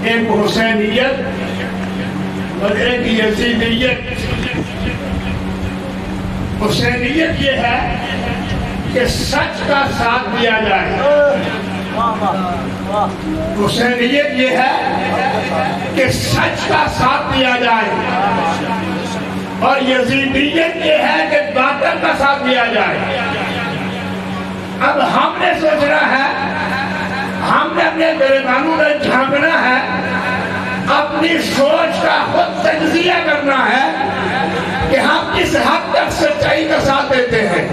ایک حسینیت اور ایک یزیدیت حسینیت یہ ہے کہ سچ کا ساتھ دیا جائے حسینیت یہ ہے کہ سچ کا ساتھ دیا جائے اور یزیدیت یہ ہے کہ باطل کا ساتھ دیا جائے اب ہم نے سوچنا ہے ہم نے اپنے گریبانوں میں جھانکنا ہے اپنی سوچ کا خود تجزیہ کرنا ہے کہ ہم کس حد تک سچائی کا ساتھ دیتے ہیں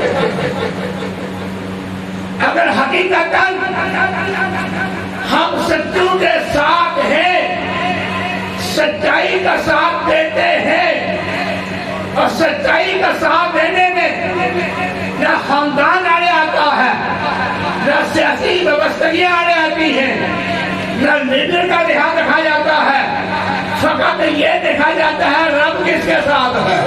اگر حقیقتاً ہم سچوں کے ساتھ ہیں سچائی کا ساتھ دیتے ہیں اور سچائی کا ساتھ دینے میں نہ خاندان آنے آتا ہے نہ سیاسی وابستگیاں آنے آتی ہیں نہ لیڈر کا لحاظ رکھا جاتا ہے موقع پہ یہ دیکھا جاتا ہے رب کس کے ساتھ ہے.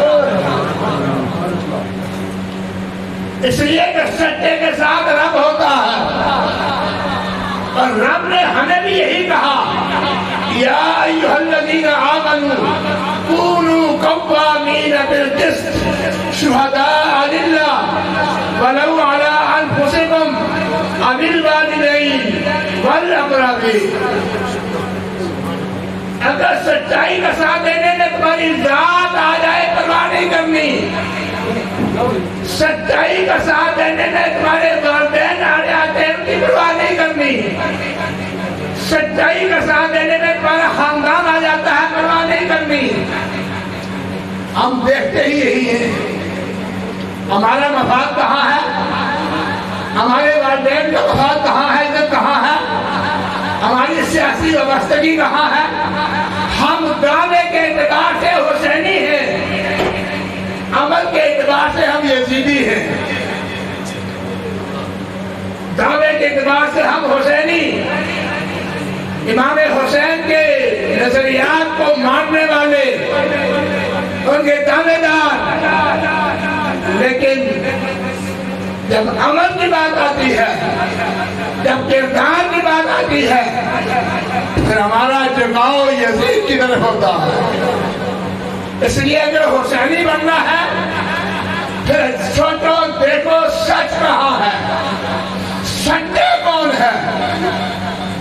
اس لیے کہ سچے کے ساتھ رب ہوتا ہے. اور رب نے ہمیں بھی یہی کہا یا ایھا الذین آمنوا کونوا قوامین بالقسط شہداء للہ ولو علی انفسکم او الوالدین والاقربین. اگر سچائی کا ساتھ دینے میں تمہاری ذات آ جائے پرواہ نہیں کرنی. سچائی کا ساتھ دینے میں تمہارے والدین آ جاتے ہیں ان کی پرواہ نہیں کرنی. سچائی کا ساتھ دینے میں تمہارا خاندان آ جاتا ہے پرواہ نہیں کرنی. ہم دیکھتے ہی یہی ہیں ہمارا مفاد کہاں ہے, ہمارے والدین کا مفاد کہاں ہے, عزت کہاں ہے, ہماری سیاسی وابستگی کہاں ہے. ہم دعوے کے اعتبار سے حسینی ہیں, عمل کے اعتبار سے ہم یزیدی ہیں. دعوے کے اعتبار سے ہم حسینی, امام حسین کے نظریات کو ماننے والے, ان کے دعوے دار. لیکن جب عمل کی بات آتی ہے, جب کردار کی بات آتی ہے, پھر ہمارا جھکاؤ یزید کی طرف ہوتا ہے. اس لیے اگر حسینی بننا ہے پھر سوچو دیکھو سچ کہاں ہے, سچا کون ہے.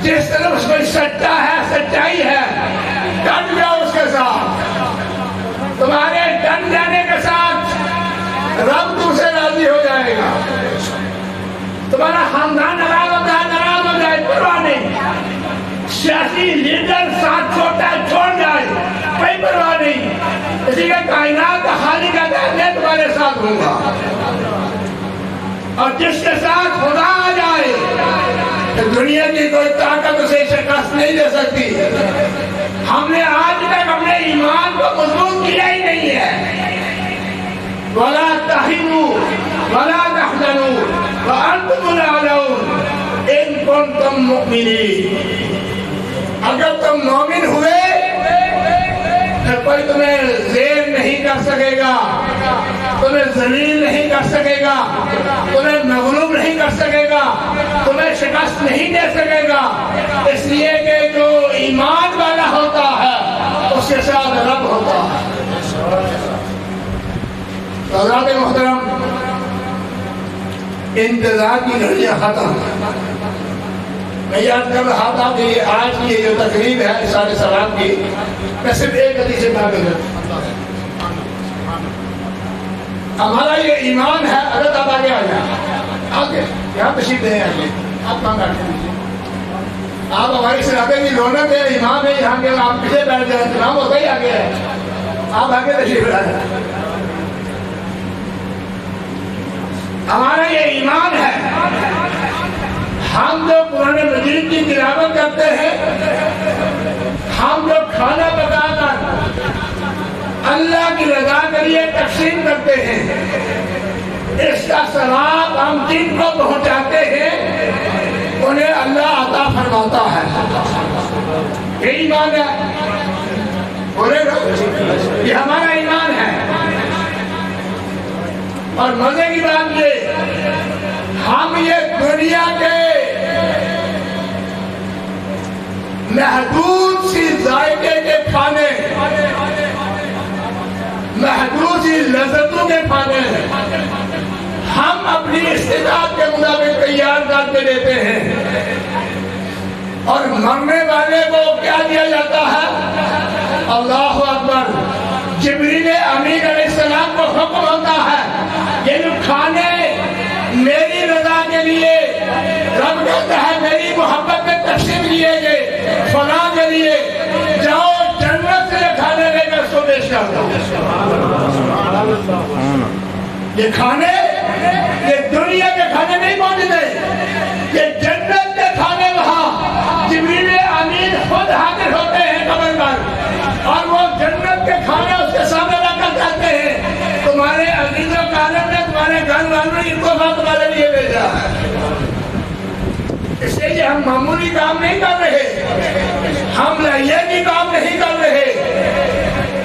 جس طرح اس میں سچا ہے, سچائی ہے, ڈٹ جاؤ اس کے ساتھ. تمہارے ڈٹ جانے کے ساتھ رب تم سے راضی ہو جائے گا. تمہارا خاندان ناراض ہو جائے پرواہ نہیں. سیاسی لیڈر ساتھ چھوڑ جائے کوئی پرواہ نہیں. اسی کا کائنات کا خالق کہتا ہے میں تمہارے ساتھ ہوں گا. اور جس کے ساتھ خدا آ جائے دنیا کی کوئی طاقت اسے شکست نہیں دے سکتی. ہم نے آج تک اپنے ایمان کو مضبوط کیا ہی نہیں ہے. وَلَا تَهِنُوا وَلَا تَحْزَنُوا وَأَنْتُمُ الْأَعْلَوْنَ إِن كُنتُم مُؤْمِنِينَ. اگر تم مومن ہوئے پھر کوئی تمہیں زیر نہیں کر سکے گا, تمہیں ذلیل نہیں کر سکے گا, تمہیں مغلوب نہیں کر سکے گا, تمہیں شکست نہیں دے سکے گا. اس لیے کہ جو ایمان والا ہوتا ہے اس کے ساتھ رب ہوتا ہے. حضرات محترم, انتظار کی گھڑیاں ختم. میں یاد کر رہا تھا کہ آج کی جو تقریب ہے اشارے سلام کی, میں صرف ایک حدیث سے بات کروں. ہمارا یہ ایمان ہے. حضرت آپ آگے آ جائیں, آگے یہاں تشریف دیں, آگے آپ کہاں بیٹھے ہیں, آپ ہماری صحابے کی رونق ہے, امام ہے یہاں کے, آپ پیچھے بیٹھ جائیں, امام ہوتا ہی آگے ہے, آپ آگے تشریف لائیں. ہمارا یہ ایمان ہے. ہم جو قرآن مجید کی تلاوت کرتے ہیں, ہم جو کھانا پکا کر اللہ کی رضا کے لیے تقسیم کرتے ہیں, اس کا ثواب ہم جن کو پہنچاتے ہیں انہیں اللہ عطا فرماتا ہے. یہ ایمان ہے, بولے نا, یہ ہمارا ایمان ہے. اور مزے کی بات یہ, ہم یہ دنیا کے محدود سی ذائقے کے کھانے, محدود سی لذتوں کے کھانے ہم اپنی استطاعت کے مطابق تیار کر کے دیتے ہیں. اور مرنے والے کو کیا دیا جاتا ہے؟ اللہ اکبر. جبریل امین علیہ السلام کو حکم ہوتا ہے یہ جو کھانے میری رضا کے لیے, رب کہتا ہے میری محبت میں تقسیم کیے گئے فلاں کے لیے, جاؤ جنت سے کھانے لے کر اس کو پیش کر دو. یہ کھانے یہ دنیا کے کھانے نہیں پہنچتے, یہ جنت کے کھانے وہاں جبریل امین خود حاضر ہوتے ہیں قبر پر, اور وہ جنت کے کھانے اس کے سامنے لا کر کہتے ہیں تمہارے عزیز و کالم نے تمہارے گھر والوں نے ان کو تمہارے لیے بھیجا ہے. اس لیے کہ ہم معمولی کام نہیں کر رہے، ہم یہ بھی کام نہیں کر رہے۔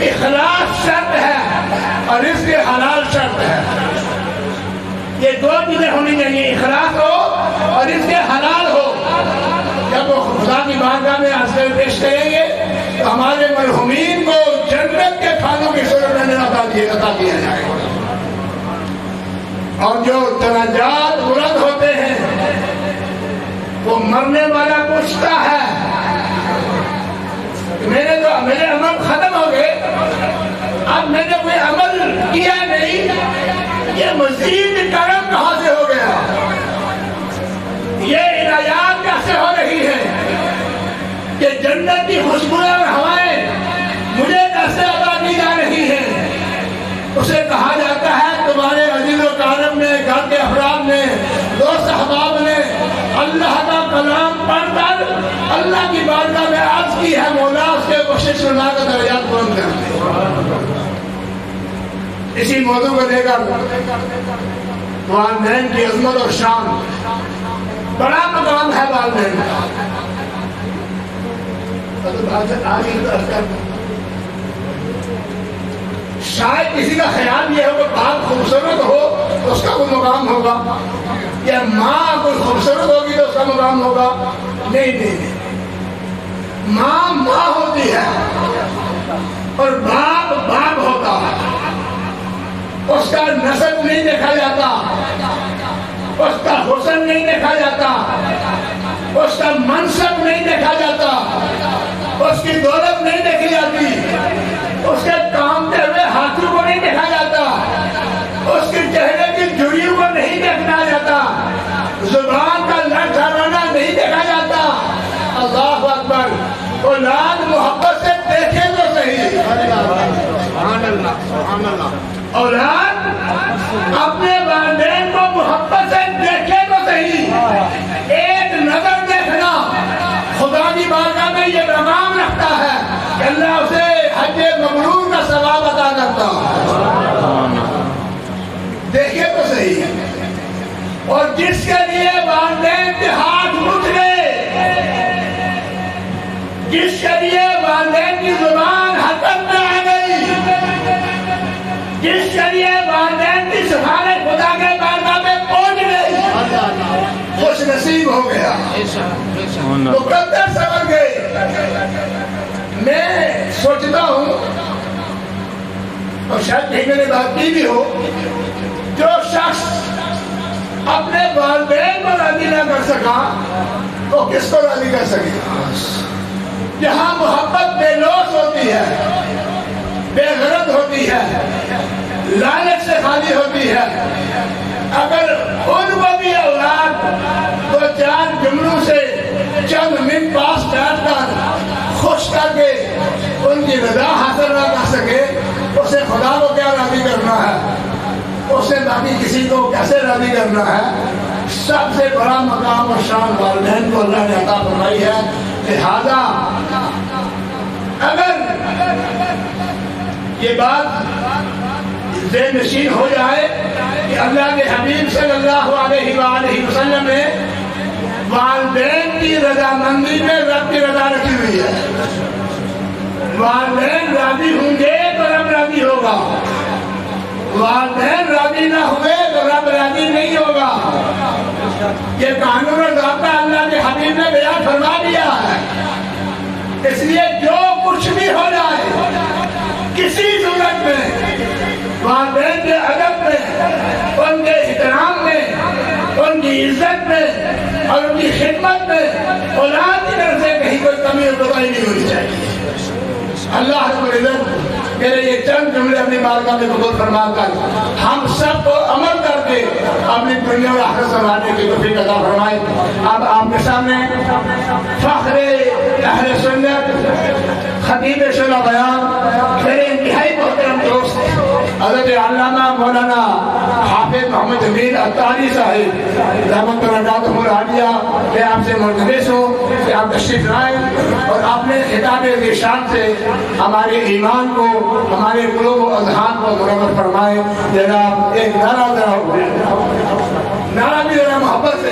اخلاص شرط ہے اور رزق حلال شرط ہے، یہ دو چیزیں ہونی چاہیے، اخلاص ہو اور رزق حلال ہو۔ جب وہ خدا کی بارگاہ میں حاصل پیش کریں گے تو ہمارے مرحومین کو جنت کے کھانوں کی صورت میں عطا کیا جائے گا۔ اور جو درجات بلند ہوتے ہیں وہ مرنے والا پوچھتا ہے میرے عمل ختم ہو گئے، اب میں نے کوئی عمل کیا نہیں، یہ مزید کرم کہاں سے ہو گیا، یہ عنایات کیسے ہو رہی ہے کہ جنت کی خوشبوئیں اور ہوائیں مجھے کیسے عطا کی جا رہی ہیں۔ اسے کہا جاتا ہے تمہارے عزیز و کارم نے، گھر کے افراد نے، دوست احباب نے اللہ کا کلام پڑھ کر اللہ کی بارگاہ میں عرض کی ہے مولا اس کے کوشش فرما کا درجات بلند کر دے۔ اسی موضوع کو لے کر والدین کی عظمت اور شان، بڑا مقام ہے والدین کا۔ شاید کسی کا خیال یہ ہو کہ باپ خوبصورت ہو تو اس کا کوئی مقام ہوگا، یا ماں کوئی خوبصورت ہوگی تو اس کا مقام ہوگا۔ نہیں، ماں ماں ہوتی ہے اور باپ باپ ہوتا ہے۔ اس کا نسب نہیں دیکھا جاتا، اس کا حسن نہیں دیکھا جاتا، اس کا منصب نہیں دیکھا جاتا، اس کی دولت نہیں دیکھی جاتی، اس کے کامتے ہوئے ہاتھوں کو نہیں دیکھا جاتا، اس کے چہرے کی جھریوں کو نہیں دیکھا جاتا، زبان کا لڑکھڑانا نہیں دیکھا جاتا۔ اللہ اکبر! اولاد محبت سے دیکھے تو صحیح، اولاد اپنے والدین کو محبت سے دیکھے تو صحیح، ایک نظر دیکھنا خدا کی بارگاہ میں یہ مقام رکھتا ہے کہ اللہ اسے حج مبرور کا ثواب عطا کرتا ہے۔ دیکھے تو صحیح، اور جس کے لیے والدین کے ہاتھ اٹھ گئے، جس کے لیے والدین کی زبان حرکت میں آ گئی، جس کے لیے والدین کی سفارش خدا کے بارگاہ میں پہنچ گئی، خوش نصیب ہو گیا، مقدر سمجھ گئے۔ میں سوچتا ہوں اور شاید کہیں میں نے بات کی بھی ہو، جو شخص اپنے والدین کو راضی نہ کر سکا تو کس کو راضی کر سکے؟ جہاں محبت بے لوث ہوتی ہے، بے غرض ہوتی ہے، لالچ سے خالی ہوتی ہے، اگر ان کو بھی اولاد دو چار جملوں سے چند منٹ پاس بیٹھ کر خوش کر کے ان کی رضا حاصل نہ کر سکے، اسے خدا کو کیا راضی کرنا ہے، اسے باقی کسی کو کیسے راضی کرنا ہے؟ سب سے بڑا مقام اور شان والدین کو اللہ نے عطا فرمائی ہے۔ لہذا اگر یہ بات ذہن نشین ہو جائے کہ اللہ کے حبیب صلی اللہ علیہ وآلہ وسلم نے والدین کی رضامندی میں رب کی رضا رکھی ہوئی ہے، والدین راضی ہوں گے تو رب راضی ہوگا، والدین راضی نہ ہوئے تو رب راضی نہیں ہوگا۔ یہ قانون اور ضابطہ اللہ کے حبیب نے بیان فرما دیا ہے۔ اس لیے جو کچھ بھی ہو جائے کسی صورت میں والدین کے ادب میں، ان کے احترام میں، ان کی عزت میں اور ان کی خدمت میں اولاد کی طرف سے کہیں کوئی کمی اور کوتاہی نہیں ہونی چاہیے۔ اللہ رب العزت میرے یہ چند جملے اپنی بارگاہ میں قبول فرما کر ہم سب کو عمل کر کے اپنی دنیا اور آخرت سنبھالنے کی توفیق عطا فرمائے۔ اب آپ کے سامنے فخر اہل سنت، خطیب شرح بیان، میرے انتہائی محترم دوست حضرت علامہ مولانا حافظ محمد جمیل عطاری صاحب دامت برکاتہ العالیہ، میں آپ سے ملتمس ہوں کہ آپ تشریف لائیں اور اپنے خطاب ذیشان سے ہمارے ایمان کو، ہمارے قلوب و اذہان کو منور فرمائیں۔ جناب ایک نعرہ بھی ذرا محبت سے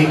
1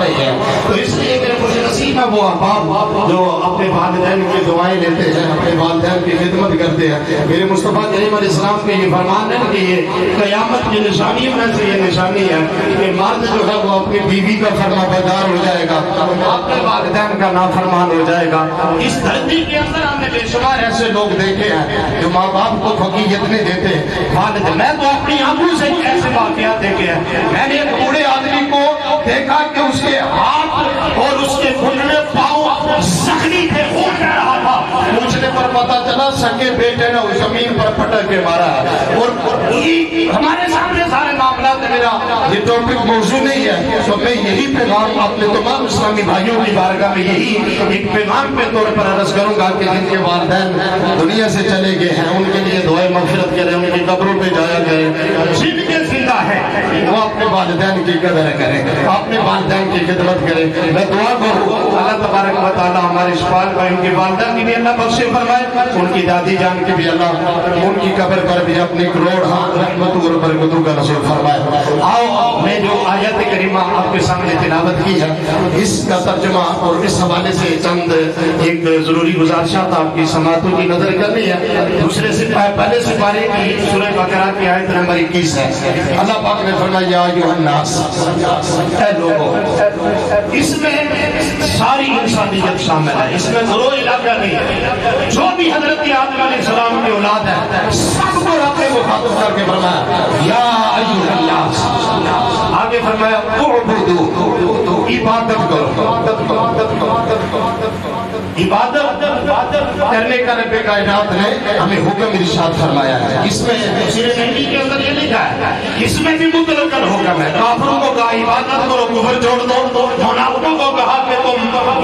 نہیں ہے. تو اس لیے میرے خوش نصیب ہے وہ احباب جو اپنے والدین کی دعائیں لیتے ہیں, اپنے والدین کی خدمت کرتے ہیں. میرے مصطفیٰ کریم علیہ السلام کے یہ فرمان ہے کہ یہ قیامت کی نشانیوں میں سے یہ نشانی ہے کہ مرد جو ہے وہ اپنی بیوی کا فرما بردار ہو جائے گا, اپنے والدین کا نافرمان ہو جائے گا. اس دھرتی کے اندر ہم نے بے شمار ایسے لوگ دیکھے ہیں جو ماں باپ کو فقیت نہیں دیتے. والد, میں تو اپنی آنکھوں سے ایسے واقعات دیکھے ہیں. میں نے ایک بوڑھے آدمی کو دیکھا کہ اس کے ہاتھ اور اس کے گھٹنے پاؤں زخمی تھے, خون بہ رہا تھا. پوچھنے پر پتا چلا سکے بیٹے نے اس زمین پر پٹک کے مارا ہے. اور ہمارے سامنے سارے معاملات, میرا یہ ٹاپک موضوع نہیں ہے, تو میں یہی پیغام اپنے تمام اسلامی بھائیوں کی بارگاہ میں یہی ایک پیغام کے طور پر عرض کروں گا کہ جن کے والدین دنیا سے چلے گئے ہیں ان کے لیے دعائیں مغفرت کریں, ان کی قبروں پہ جایا کریں. جن کے زندہ ہے وہ اپنے والدین کی قدر کریں, اپنے والدین کی خدمت کریں. میں دعا کروں اللہ تبارک و تعالی ہمارے اشفاق کا ان کے والدین کی بھی اللہ بخشے فرمائے, ان کی دادی جان کی بھی اللہ ان کی قبر پر بھی اپنی کروڑ رحمت اور برکتوں کا نصیب فرمائے. آؤ میں جو آیت کریمہ آپ کے سامنے تلاوت کی ہے اس کا ترجمہ اور اس حوالے سے چند ایک ضروری گزارشات آپ کی سماعتوں کی نظر کرنی ہے. دوسرے سے پہلے سپارے کی سورہ بقرہ کی آیت نمبر 21 ہے. اللہ پاک نے فرمایا یا ایھا الناس, اے لوگوں. اس میں ساری انسانیت شامل ہے, اس میں گروہ علاقہ نہیں ہے. جو بھی حضرت آدم علیہ السلام کی اولاد ہے سب کو رب نے مخاطب کر کے فرمایا یا ایھا الناس. آگے فرمایا اعبدوا, عبادت کرو. عبادت کرنے کا رب کائنات نے ہمیں حکم ارشاد فرمایا ہے. اس میں تفسیر نحوی کے اندر یہ لکھا ہے, اس میں بھی مطلقاً حکم ہے. کافروں کو کہا عبادت کرو, کفر چھوڑ دو. منافقوں کو کہا کہ تم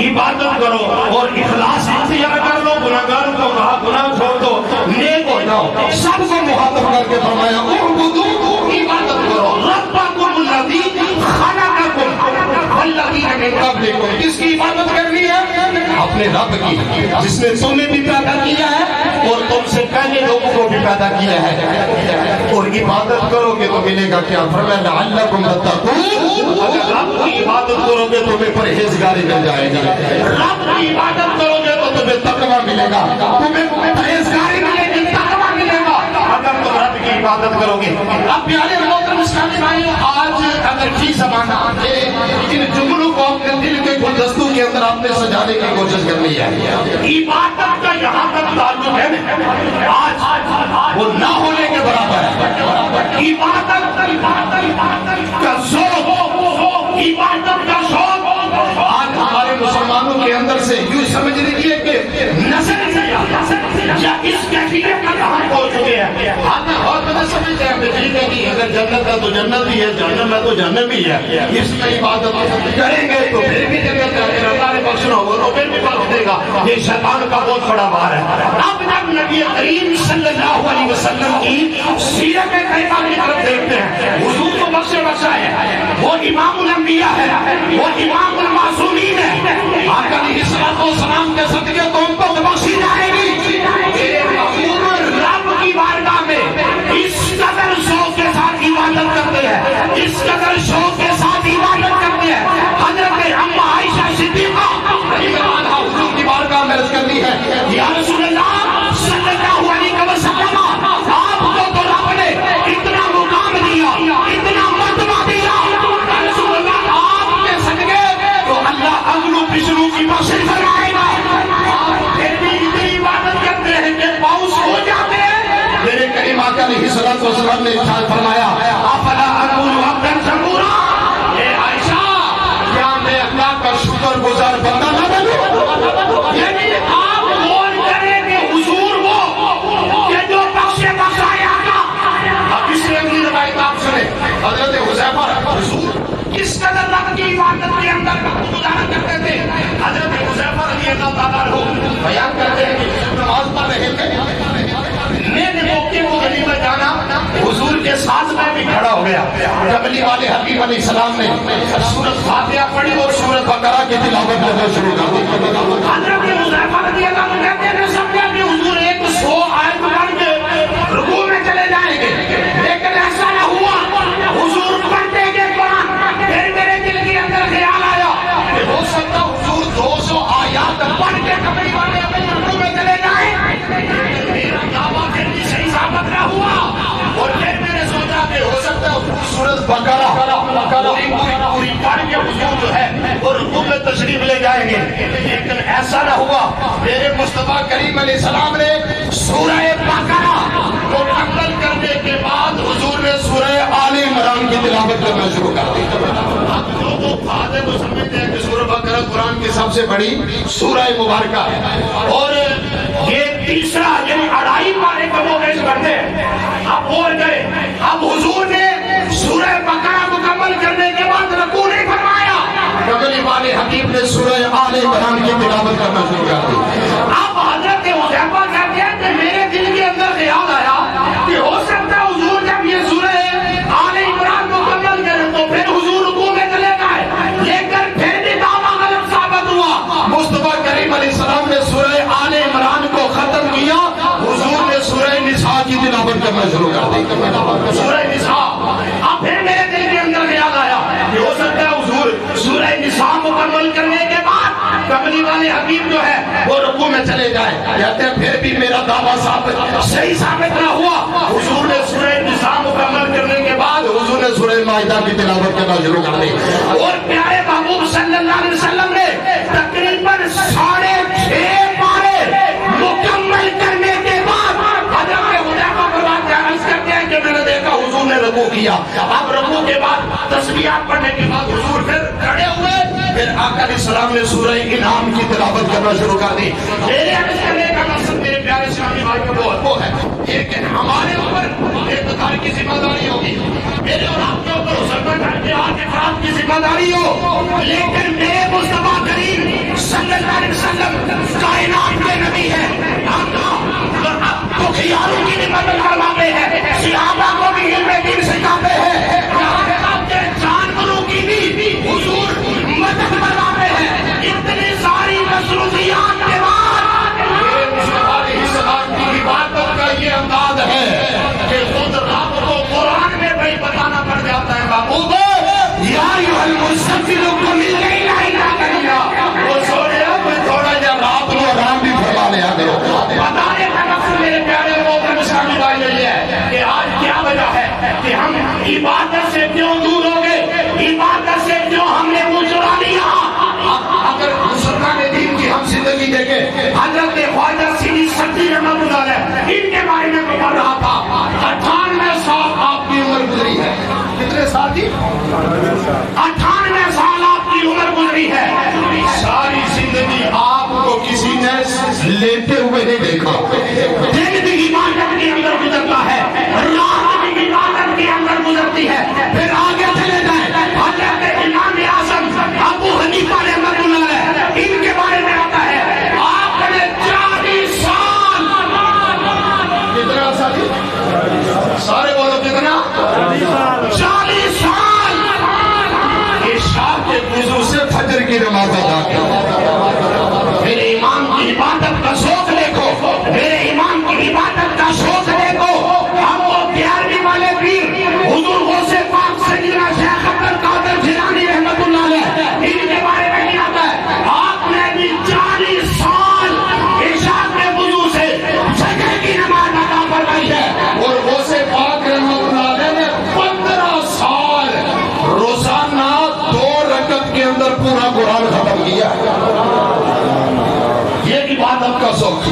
عبادت کرو اور اخلاص اختیار کر لو. گناہگاروں کو کہا گناہ چھوڑ دو, نیک ہو جاؤ. سب کو مخاطب کر کے فرمایا اعبدوا, عبادت کرو. ربکم الذی خلقکم والذین من قبلکم. کس کی عبادت کرنی ہے؟ اپنے رب کی, جس نے تمہیں بھی پیدا کیا ہے اور تم سے پہلے لوگوں کو بھی پیدا کیا ہے. اور عبادت کرو گے تو ملے گا کیا؟ فرمایا لعلکم تتقون. اگر رب کی عبادت کرو گے تو تمہیں پرہیزگاری مل جائے گی. رب کی عبادت کرو گے تو تمہیں تقویٰ ملے گا, تمہیں پرہیزگاری ملے گی, تقویٰ ملے گا اگر تم رب کی عبادت کرو گے. اب پیارے محترم اسلامی بھائیو, آج اگر کی زمانہ آتے ان جملوں کو اپنے دل کے گلدستوں کے اندر آپ نے سجانے کی کوشش کرنی ہے. عبادت کا یہاں تک تعلق ہے آج وہ نہ ہونے کے برابر ہے. عبادت کا شوق, عبادت کا شوق آج ہمارے مسلمانوں کے اندر سے یوں سمجھ لیجیے کہ نظر یا اس کیفیت کا کہاں پہنچ چکے ہیں. ہم بہت بڑا سمجھتے ہیں ٹھیک ہے کہ اگر جنت ہے تو جنت ہی ہے, جہنم ہے تو جہنم ہی ہے. اس میں عبادت کریں گے تو پھر بھی جنت ہے, اگر اللہ نے بخشنا ہوگا تو پھر بھی بخش دے گا. یہ شیطان کا بہت بڑا وار ہے. اب جب نبی کریم صلی اللہ علیہ وسلم کی سیرت طیبہ کی طرف دیکھتے ہیں, حضور کو بخشا ہے, وہ امام الانبیاء ہے, وہ امام المعصومین ہے. آقا علیہ الصلوۃ والسلام کے صدقے تم کو بخشی جائے گی. رب کی بارگاہ میں اس قدر شوق کے ساتھ عبادت کرتے ہیں, اس قدر شوق کے ساتھ عبادت کرتے ہیں. حضرت اما عائشہ صدیقہ رضی اللہ عنہا حضور کی بارگاہ میں عرض کرتی ہے یا رسول اللہ صلی اللہ علیہ وسلم, آپ کو تو رب نے اتنا مقام دیا, اتنا مرتبہ دیا. یا رسول اللہ آپ کے صدقے تو اللہ اگلو پچھلو کی بخشش فرمائے گا. آپ پھر بھی اتنی عبادت کرتے ہیں کہ باؤس ہو جاتے ہیں. میرے کریم آقا علیہ الصلوۃ والسلام نے ارشاد فرمایا افلا اکون عبدا شکورا. اے عائشہ, کیا میں اللہ کا شکر گزار بندہ نہ بنوں؟ یعنی آپ غور کریں کہ حضور وہ کہ جو بخشے بخشایا گا. اب اس لیے اگلی روایت آپ سنیں, حضرت حذیفہ حضور کس قدر رب کی عبادت کے اندر گزارا کرتے تھے. حضرت حذیفہ رضی اللہ تعالیٰ عنہ بیان کرتے ہیں کہ نماز پڑھ رہے تھے, میں نے موقع کو غنیمت میں جانا, حضور کے ساتھ میں بھی کھڑا ہو گیا. کملی والے حبیب علیہ السلام نے سورۃ فاتحہ پڑھی اور سورۃ بقرہ کی تلاوت کرنا شروع کر دی. حضرت حذیفہ رضی اللہ عنہ کہتے ہیں سمجھا کہ حضور 100 آیت پڑھ کے رکوع میں چلے جائیں گے, لیکن ایسا نہ ہوا. حضور پڑھتے گئے قرآن, پھر میرے دل کے اندر مصطفیٰ کریم علیہ السلام نے سورہ بقرہ مکمل کرنے کے بعد حضور نے سورہ آل عمران کی تلاوت کرنا شروع کر دی. اب جو فاضل وہ سمجھتے ہیں کہ سورہ بقرہ قرآن کی سب سے بڑی سورہ مبارکہ ہے اور یہ تیسرا یعنی 2.5 پارے کا وہ پیش کرتے ہیں. اب اور گئے. اب حضور نے سورہ بقرہ مکمل کرنے کے بعد رکوع نہیں فرمایا. کملی والے حبیب نے سورہ آل عمران کی تلاوت کرنا شروع کر دی. اب حضرت حذیفہ کہتے ہیں کہ میرے دل کے اندر خیال آیا کہ ہو سکتا ہے حضور جب یہ سورہ آل عمران مکمل کریں تو پھر حضور رکوع میں چلے گئے. لیکن پھر بھی دعویٰ غلط ثابت ہوا. مصطفیٰ کریم علیہ السلام نے سورہ آل عمران کو ختم کیا. حضور نے سورہ نساء کی تلاوت کرنا شروع کر دی. سورہ نساء. اب پھر میرے دل کے اندر خیال آیا کہ ہو سکتا ہے حضور سورہ نساء مکمل کرنے کے بعد کملی والے حبیب جو ہے وہ رکوع میں چلے جائے. کہتے ہیں پھر بھی میرا دعویٰ صحیح ثابت نہ ہوا. حضور نے سورہ نساء مکمل کرنے کے بعد حضور نے سورہ مائدہ کی تلاوت کرنا شروع کر دی. اور پیارے محبوب صلی اللہ علیہ وسلم نے تقریباً 6.5 پارے مکمل کرنے کے بعد حضرت حذیفہ فرماتے ہیں عرض کرتے ہیں کہ میں نے دیکھا حضور نے رکوع کیا. اب رکوع کے بعد تسبیحات پڑھنے کے بعد حضور پھر کھڑے ہوئے. پھر آقا علیہ السلام نے سورہ انعام کی تلاوت کرنا شروع کر دی. میرے عرض کرنے کا مقصد میرے پیارے اسلامی بھائیوں وہ ہے لیکن ہمارے اوپر اقتدار کی ذمہ داری ہوگی. میرے اور آپ کے اوپر مسلمان جہاد افراد کی ذمہ داری ہو. لیکن میرے مصطفیٰ کریم صلی اللہ علیہ وسلم کائنات کے نبی ہے. دکھیاروں کی بھی مدد کرواتے ہیں. صحابہ کو بھی علم دین سکھاتے ہیں. جانوروں کی بھی حضور مدد کرواتے ہیں. اتنی ساری مصروفیات کے بعد مصطفیٰ علیہ السلام کی عبادت کا یہ انداز ہے کہ خود رب کو قرآن میں بھی بتانا پڑ جاتا ہے. محبوب یا ایھا المزمل قم اللیل الا قلیلا. وہ سونے اب تھوڑا جا رات کو آرام بھی فرما لیا کرو. بتانے کا مقصد میرے پیارے محترم اسلامی بھائی یہ ہے کہ آج کیا وجہ ہے کہ ہم عبادت سے کیوں دور ہو گئے. عبادت سے کیوں ہم نے منہ چرا لیا. اگر مسلمان دین کی ہم زندگی دیکھیں حضرت خواجہ سیدی سکتی رحمۃ اللہ علیہ ان کے بارے میں پڑھ رہا تھا. 98 سال آپ کی عمر گزری ہے. کتنے سال تھی؟ 98 سال آپ کی عمر گزری ہے. ساری زندگی آپ کو کسی نے لیتے ہوئے نہیں دیکھا. دن بھی عبادت کے اندر گزرتا ہے, رات بھی عبادت کے اندر گزرتی ہے. پھر آگے چلے جائیں حضرت امام اعظم ابو حنیفہ رحمۃ اللہ علیہ ان کے بارے میں آتا ہے آپ نے 40 سال. کتنا سال؟ سارے بولو کتنا؟ 40 سال عشاء کے وضو سے فجر کی نماز ادا کی. میرے امام کی عبادت کا شوق دیکھو. میرے امام کی عبادت کا شوق دیکھو. ہم وہ 11ویں والے پیر حضور غوث پاک سیدنا شیخ عبد القادر جیلانی رحمۃ اللہ علیہ ان کے بارے میں نہیں آتا ہے. آپ نے بھی 40 سال عشاء کے وضو سے فجر کی نماز ادا فرمائی ہے. اور غوث پاک رحمۃ اللہ علیہ نے 15 سال روزانہ 2 رکعت کے اندر پورا قرآن ختم کیا. یہ عبادت کا شوق,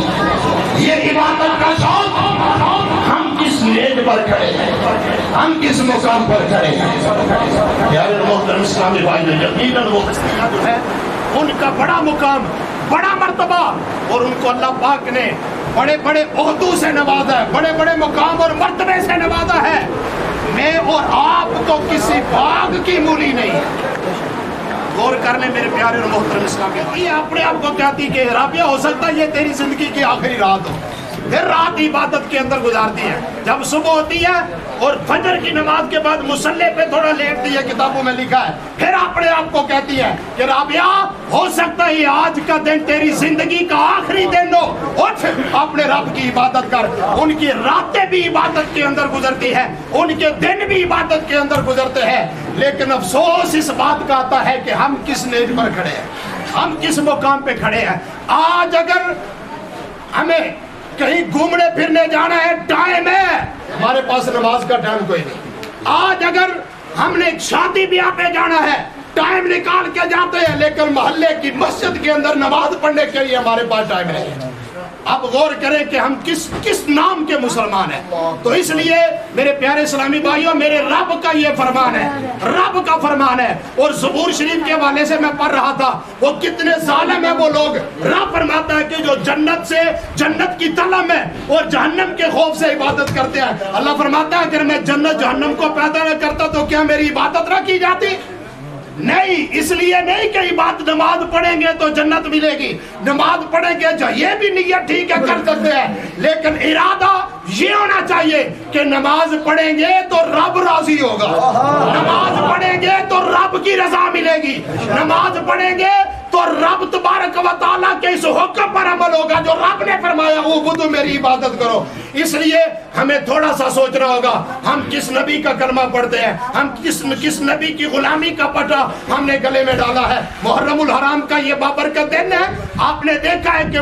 یہ عبادت کا شوق. ہم کس نیٹ پر کھڑے ہیں, ہم کس مقام پر کھڑے ہیں. پیارے محترم اسلامی بھائی نے یقیناً وہ جو ہے ان کا بڑا مقام, بڑا مرتبہ, اور ان کو اللہ پاک نے بڑے بڑے عہدوں سے نوازا ہے, بڑے بڑے مقام اور مرتبے سے نوازا ہے. میں اور آپ تو کسی باغ کی مولی نہیں. غور کر لیں میرے پیارے اور محترم اسلامی. یہ اپنے آپ کو کہتی کہ رابعہ ہو سکتا ہے یہ تیری زندگی کی آخری رات ہو. پھر رات عبادت کے اندر گزارتی ہے. جب صبح ہوتی ہے اور فجر کی نماز کے بعد مصلی پہ تھوڑا لیٹتی ہے, کتابوں میں لکھا ہے. پھر اپنے آپ کو کہتی ہے کہ رابعہ ہو سکتا ہے آج کا دن تیری زندگی کا آخری دن ہو. اٹھ اپنے رب کی عبادت کر. ان کی راتیں بھی عبادت کے اندر گزرتی ہے, ان کے دن بھی عبادت کے اندر گزرتے ہیں. لیکن افسوس اس بات کا آتا ہے کہ ہم کس نیج پر کھڑے ہیں, ہم کس مقام پہ کھڑے ہیں. آج اگر ہمیں کہیں گھومنے پھرنے جانا ہے, ٹائم ہے, ہمارے پاس نماز کا ٹائم کوئی نہیں. آج اگر ہم نے شادی بیاہ پہ جانا ہے, ٹائم نکال کے جاتے ہیں, لیکن محلے کی مسجد کے اندر نماز پڑھنے کے لیے ہمارے پاس ٹائم نہیں ہے. اب غور کریں کہ ہم کس نام کے مسلمان ہیں. تو اس لیے میرے پیارے اسلامی بھائیوں میرے رب کا یہ فرمان ہے, رب کا فرمان ہے. اور زبور شریف کے حوالے سے میں پڑھ رہا تھا, وہ کتنے ظالم ہیں وہ لوگ. رب فرماتا ہے کہ جو جنت کی طلب ہے اور جہنم کے خوف سے عبادت کرتے ہیں. اللہ فرماتا ہے اگر میں جنت جہنم کو پیدا نہ کرتا تو کیا میری عبادت نہ کی جاتی؟ نہیں. اس لیے نہیں کہ عبادت نماز پڑھیں گے تو جنت ملے گی, نماز پڑھیں گے جو یہ بھی نیت ٹھیک ہے کر سکتے ہیں, لیکن ارادہ یہ ہونا چاہیے کہ نماز پڑھیں گے تو رب راضی ہوگا, نماز پڑھیں گے تو رب کی رضا ملے گی, نماز پڑھیں گے تو رب تبارک و تعالیٰ کے اس حکم پر عمل ہوگا جو رب نے فرمایا وہ بدو میری عبادت کرو. اس لیے ہمیں تھوڑا سا سوچنا ہوگا ہم کس نبی کا کلمہ پڑھتے ہیں, ہم کس نبی کی غلامی کا پٹا ہم نے گلے میں ڈالا ہے. محرم الحرام کا یہ بابرکت دن ہے. آپ نے دیکھا ہے کہ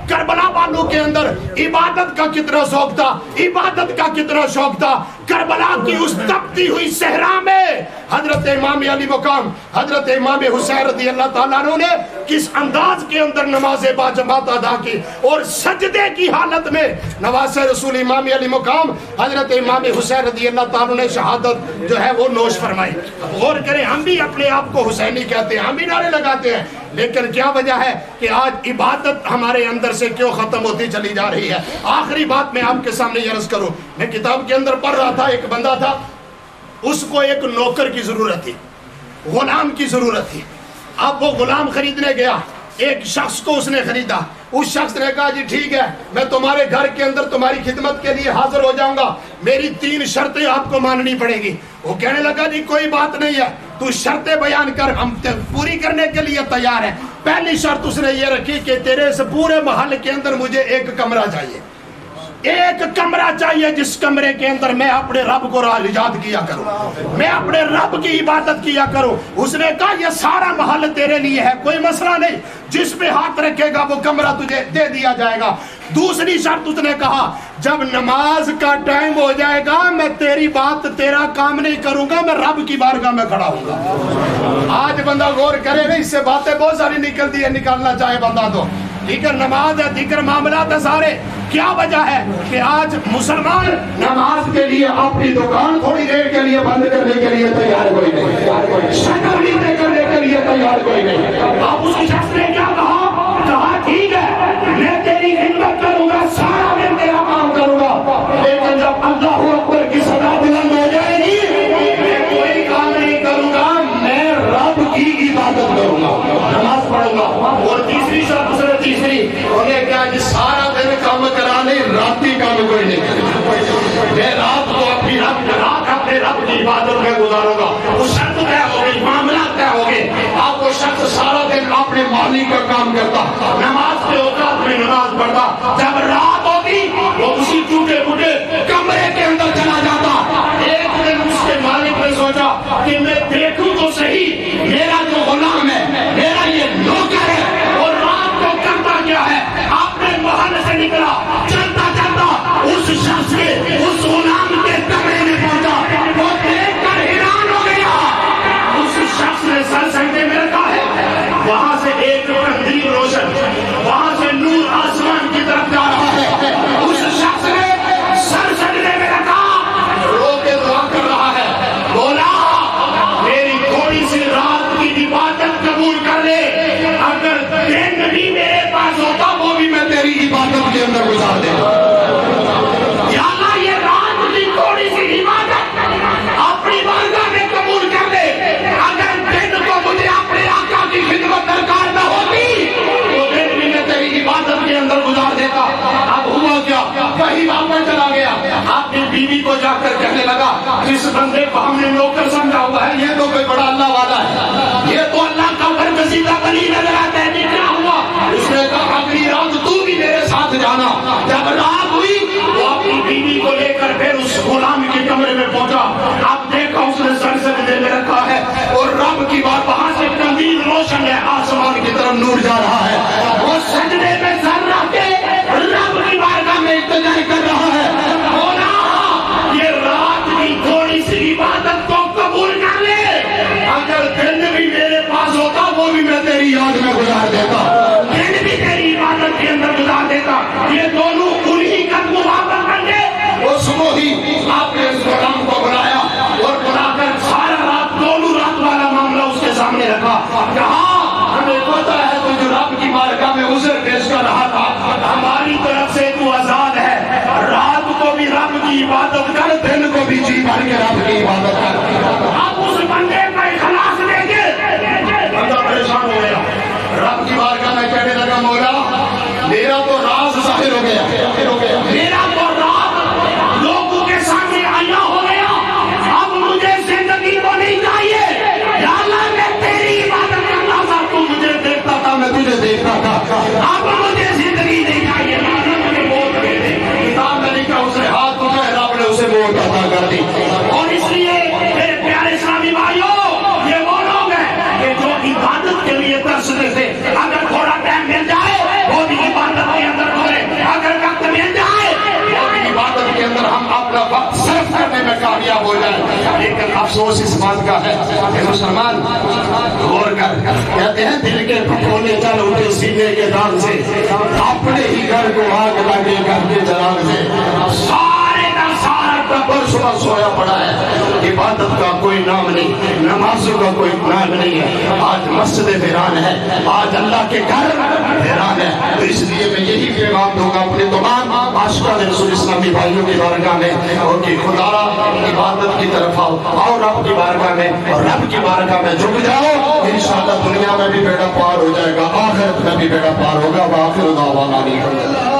کربلا والوں کے اندر عبادت کا کتنا شوق تھا, عبادت کا کتنا شوق تھا. کربلا کی اس تپتی ہوئی صحرا میں حضرت امام علی مقام حضرت امام حسین رضی اللہ تعالیٰ عنہ نے کس انداز کے اندر نماز با جماعت ادا کی, اور سجدے کی حالت میں نواسہ رسول امام علی مقام حضرت امام حسین رضی اللہ تعالیٰ نے شہادت جو ہے وہ نوش فرمائی. اب غور کریں, ہم بھی اپنے آپ کو حسینی کہتے ہیں, ہم بھی نعرے لگاتے ہیں, لیکن کیا وجہ ہے کہ آج عبادت ہمارے اندر سے کیوں ختم ہوتی چلی جا رہی ہے؟ آخری بات میں آپ کے سامنے یہ عرض کروں, میں کتاب کے اندر پڑھ رہا تھا, ایک بندہ تھا, اس کو ایک نوکر کی ضرورت تھی, غلام کی ضرورت تھی. اب وہ غلام خریدنے گیا, ایک شخص کو اس نے خریدا. اس شخص نے کہا جی ٹھیک ہے میں تمہارے گھر کے اندر تمہاری خدمت کے لیے حاضر ہو جاؤں گا, میری 3 شرطیں آپ کو ماننی پڑے گی. وہ کہنے لگا جی کوئی بات نہیں ہے, تو شرطیں بیان کر, ہم پوری کرنے کے لیے تیار ہیں. پہلی شرط اس نے یہ رکھی کہ تیرے سے پورے محل کے اندر مجھے ایک کمرہ چاہیے, ایک کمرہ چاہیے جس کمرے کے اندر میں اپنے رب کو یاد کیا کروں, میں اپنے رب کی عبادت کیا کروں. اس نے کہا یہ سارا محل تیرے لیے ہے, کوئی مسئلہ نہیں, جس پہ ہاتھ رکھے گا وہ کمرہ تجھے دے دیا جائے گا. دوسری شرط اس نے کہا جب نماز کا ٹائم ہو جائے گا میں تیری بات تیرا کام نہیں کروں گا, میں رب کی بارگاہ میں کھڑا ہوں گا. آج بندہ غور کرے نا, اس سے باتیں بہت ساری نکلتی ہے, نکالنا چاہے بندہ تو, دیگر نماز ہے, دیگر معاملات ہے سارے. کیا وجہ ہے کہ آج مسلمان نماز کے لیے اپنی دکان تھوڑی دیر کے لیے بند کرنے کے لیے تیار کوئی نہیں, شٹر نیچے کرنے کے لیے تیار کوئی نہیں. اب اس شخص نے کیا کہا ٹھیک ہے میں تیری خدمت کروں گا, سارا دن تیرا کام کروں گا, لیکن جب اللہ اکبر کی صدا بلند ہو جائے گی میں کوئی کام نہیں کروں گا, میں رب کی عبادت کروں گا, نماز پڑھوں گا. اور تیسری شرط اس نے تیسری انہیں کیا کہ سارا دن کام کرانے راتی کام کوئی نہیں کرے, میں رات کو اپنی رات اپنے رب کی عبادت میں گزاروں گا. وہ شرط طے ہو گئی, معاملات طے ہو گئے. آپ وہ شخص سارا دن اپنے مالک کا کام کرتا, نماز کے اوقات میں نماز پڑھتا, جب رات ہوتی وہ اسی ٹوٹے پھوٹے کمرے کے اندر چلا جاتا. ایک دن اس کے مالک نے سوچا کہ میں دیکھوں تو صحیح میرا جو غلام ہے, میرا یہ نوکر ہے, اور رات کو کرتا کیا ہے, اپنے محل سے نکلا, چلتا چلتا اس شخص کے اس غلام کے کمرے میں پہنچا. وہ دیکھ کر حیران ہو گیا, اس شخص نے سر سجدے میں رکھا ہے, وہاں سے ایک قندیل روشن, وہاں سے نور آسمان کی طرف جا رہا ہے. اس شخص نے سر سجدے میں رکھا, رو کے دعا کر رہا ہے, بولا میری تھوڑی سی رات کی عبادت قبول کر لے, اگر دن بھی میرے پاس ہوتا وہ بھی میں تیری عبادت کے اندر گزار دے. یا اللہ یہ رات کی تھوڑی سی عبادت اپنی بارگاہ میں قبول کر لے, اگر دن کو مجھے اپنے آقا کی خدمت درکار نہ ہوتی تو دن بھی میں تیری عبادت کے اندر گزار دیتا. اب ہوا کیا, کہیں واپس چلا گیا, اپنی بیوی کو جا کر کہنے لگا اس بندے کو ہم نے نوکر سمجھا ہوا ہے, یہ تو کوئی بڑا اللہ والا ہے, یہ تو اللہ کا برگزیدہ ولی نظر آتا ہے, کیا ہوا؟ اس نے کہا اگلی رات تو بھی میرے ساتھ جانا. جب رات ہوئی وہ اپنی بیوی کو لے کر پھر اس غلام کے کمرے میں پہنچا. اب دیکھا اس نے سر سجدے میں رکھا ہے اور رب کی بات, وہاں سے قندیل روشن ہے, آسمان کی طرف نور جا رہا ہے. وہ سجدے میں سر رکھ کے رب کی بارگاہ میں التجا کر رہا ہے, بولا یہ رات کی تھوڑی سی عبادت کو قبول کر لے, اگر دن بھی میرے پاس ہوتا وہ بھی میں تیری یاد میں گزار دیتا, دن بھی تیری عبادت کے اندر گزار دیتا. کہا ہمیں پتہ ہے تو جو رب کی بارگاہ میں عذر پیش کر رہا تھا، ہماری طرف سے تو آزاد ہے، رات کو بھی رب کی عبادت کر، دن کو بھی جی بھر کے رب کی عبادت کر۔ اب اس بندے کا اخلاص دیکھے، بندہ پریشان ہو گیا، رب کی بارگاہ میں کہنے لگا مولا میرا تو راز ظاہر ہو گیا، میرا تو راز لوگوں کے سامنے آیا ہو گیا، اب مجھے زندگی کو نہیں چاہیے، یا اللہ میں تیری عبادت کرتا تھا، تو مجھے دیکھتا تھا، میں تجھے دیکھتا تھا، اب مجھے زندگی نہیں چاہیے، مجھے موت دے دے۔ کتاب میں لکھا اس نے ہاتھ اٹھائے، رب نے اسے موت عطا کر دی۔ اور اس لیے میرے پیارے اسلامی بھائیوں، یہ وہ لوگ ہیں کہ جو عبادت کے لیے ترستے تھے، اگر تھوڑا ٹائم مل جائے وہ بھی عبادت کے اندر کرے، اگر وقت مل جائے وہ بھی عبادت کے اندر ہم اپنا وقت صرف کرنے میں کامیاب ہو جائے۔ لیکن افسوس اس بات کا ہے کہ مسلمان غور کر کہتے ہیں دل کے پھپھونے چل اٹھے سینے کے داغ سے، اپنے ہی گھر کو آگ لگے گھر کے چراغ سے، سارے کا سارا ٹبر صبح سویا پڑا ہے، عبادت کا کوئی نام نہیں، نمازوں کا کوئی نام نہیں ہے، آج مسجد ویران ہے، آج اللہ کے گھر ویران ہے۔ تو اس لیے میں یہی پیغام دوں گا اپنے تمام عاشقان رسول اسلامی بھائیوں کی بارگاہ میں، اور کہ خدا عبادت کی طرف آؤ رب کی بارگاہ میں، اور رب کی بارگاہ میں جھک جاؤ، انشاءاللہ دنیا میں بھی بیڑا پار ہو جائے گا، آخرت میں بھی بیڑا پار ہوگا۔ وآخر دعوانا الحمدللہ۔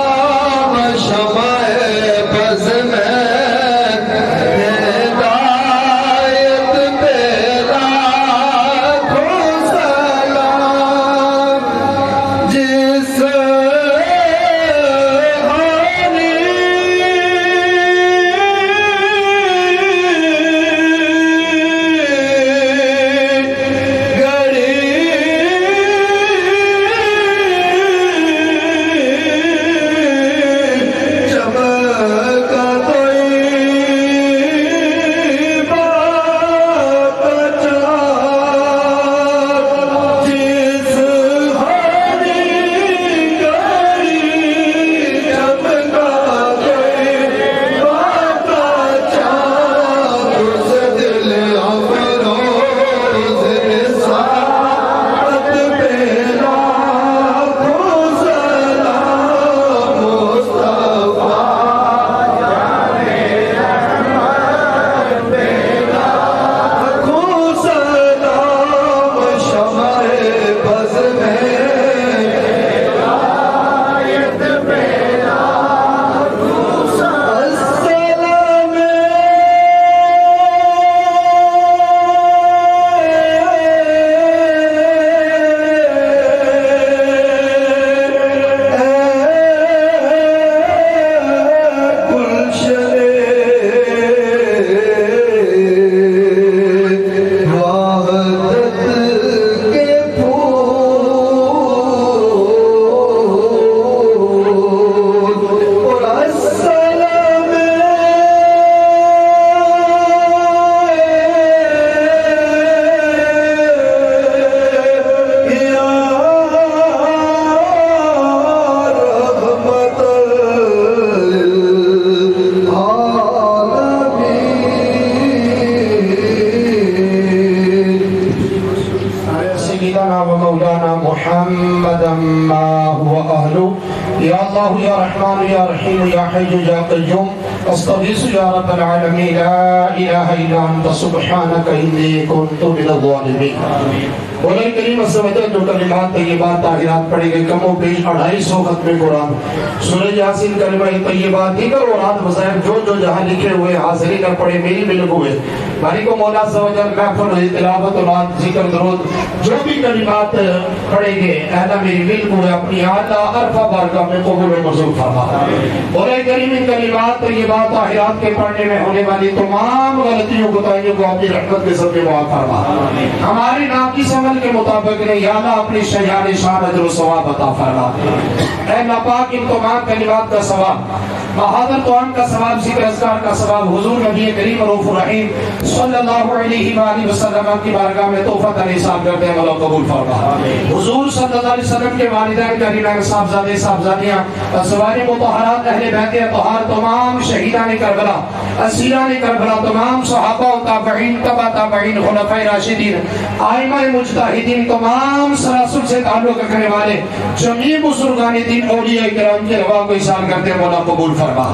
استغیث یا رب العالمین لا الہ الا انت سبحانک انی کنت من الظالمین۔ قرآن کریم عز و جل جو کلمات طیبات طاہرات پڑھے گئے کم و بیش 250 ختم قرآن، سورہ یاسین کلمہ طیبات دیگر اوراد وظائف جو جہاں لکھے ہوئے حاضری کر پڑھے میری ملک ہوئے باری کو مولا عز و جل محفل تلاوت اولاد ذکر درود جو بھی کلمات پڑھے گئے اہلا میری ملک ہوئے اپنی اعلیٰ عرفہ بارگاہ میں قبول و منظور فرما۔ قرآن کریم ان کلمات طیبات طاہرات کے پڑھنے میں ہونے والی تمام غلطیوں کوتاہیوں کو اپنی رحمت کے سب میں معاف فرما، ہماری ناقص عمل کے مطابق نے یا اللہ اپنی شیان شان اجر و ثواب عطا فرما۔ اے اللہ پاک ان تمام کلمات کا ثواب، بہادر قرآن کا ثواب، ذکر اذکار کا ثواب حضور نبی کریم رؤوف الرحیم صلی اللہ علیہ وآلہ وسلم کی بارگاہ میں تحفۃ حساب کرتے ہیں، مولا قبول فرما۔ حضور صلی اللہ علیہ وسلم کے والدین کریمین صاحبزادے صاحبزادیاں ازواج مطہرات اہل بیت اطہار تمام شہیدان کربلا اسیران کربلا تمام صحابہ و تابعین تبع تابعین خلفائے راشدین ائمہ مجتہدین مجتہدین تمام سلاسل سے تعلق رکھنے والے جمیع بزرگان دین اولیاء کرام کے روا کو احسان کرتے ہیں مولا قبول فرما۔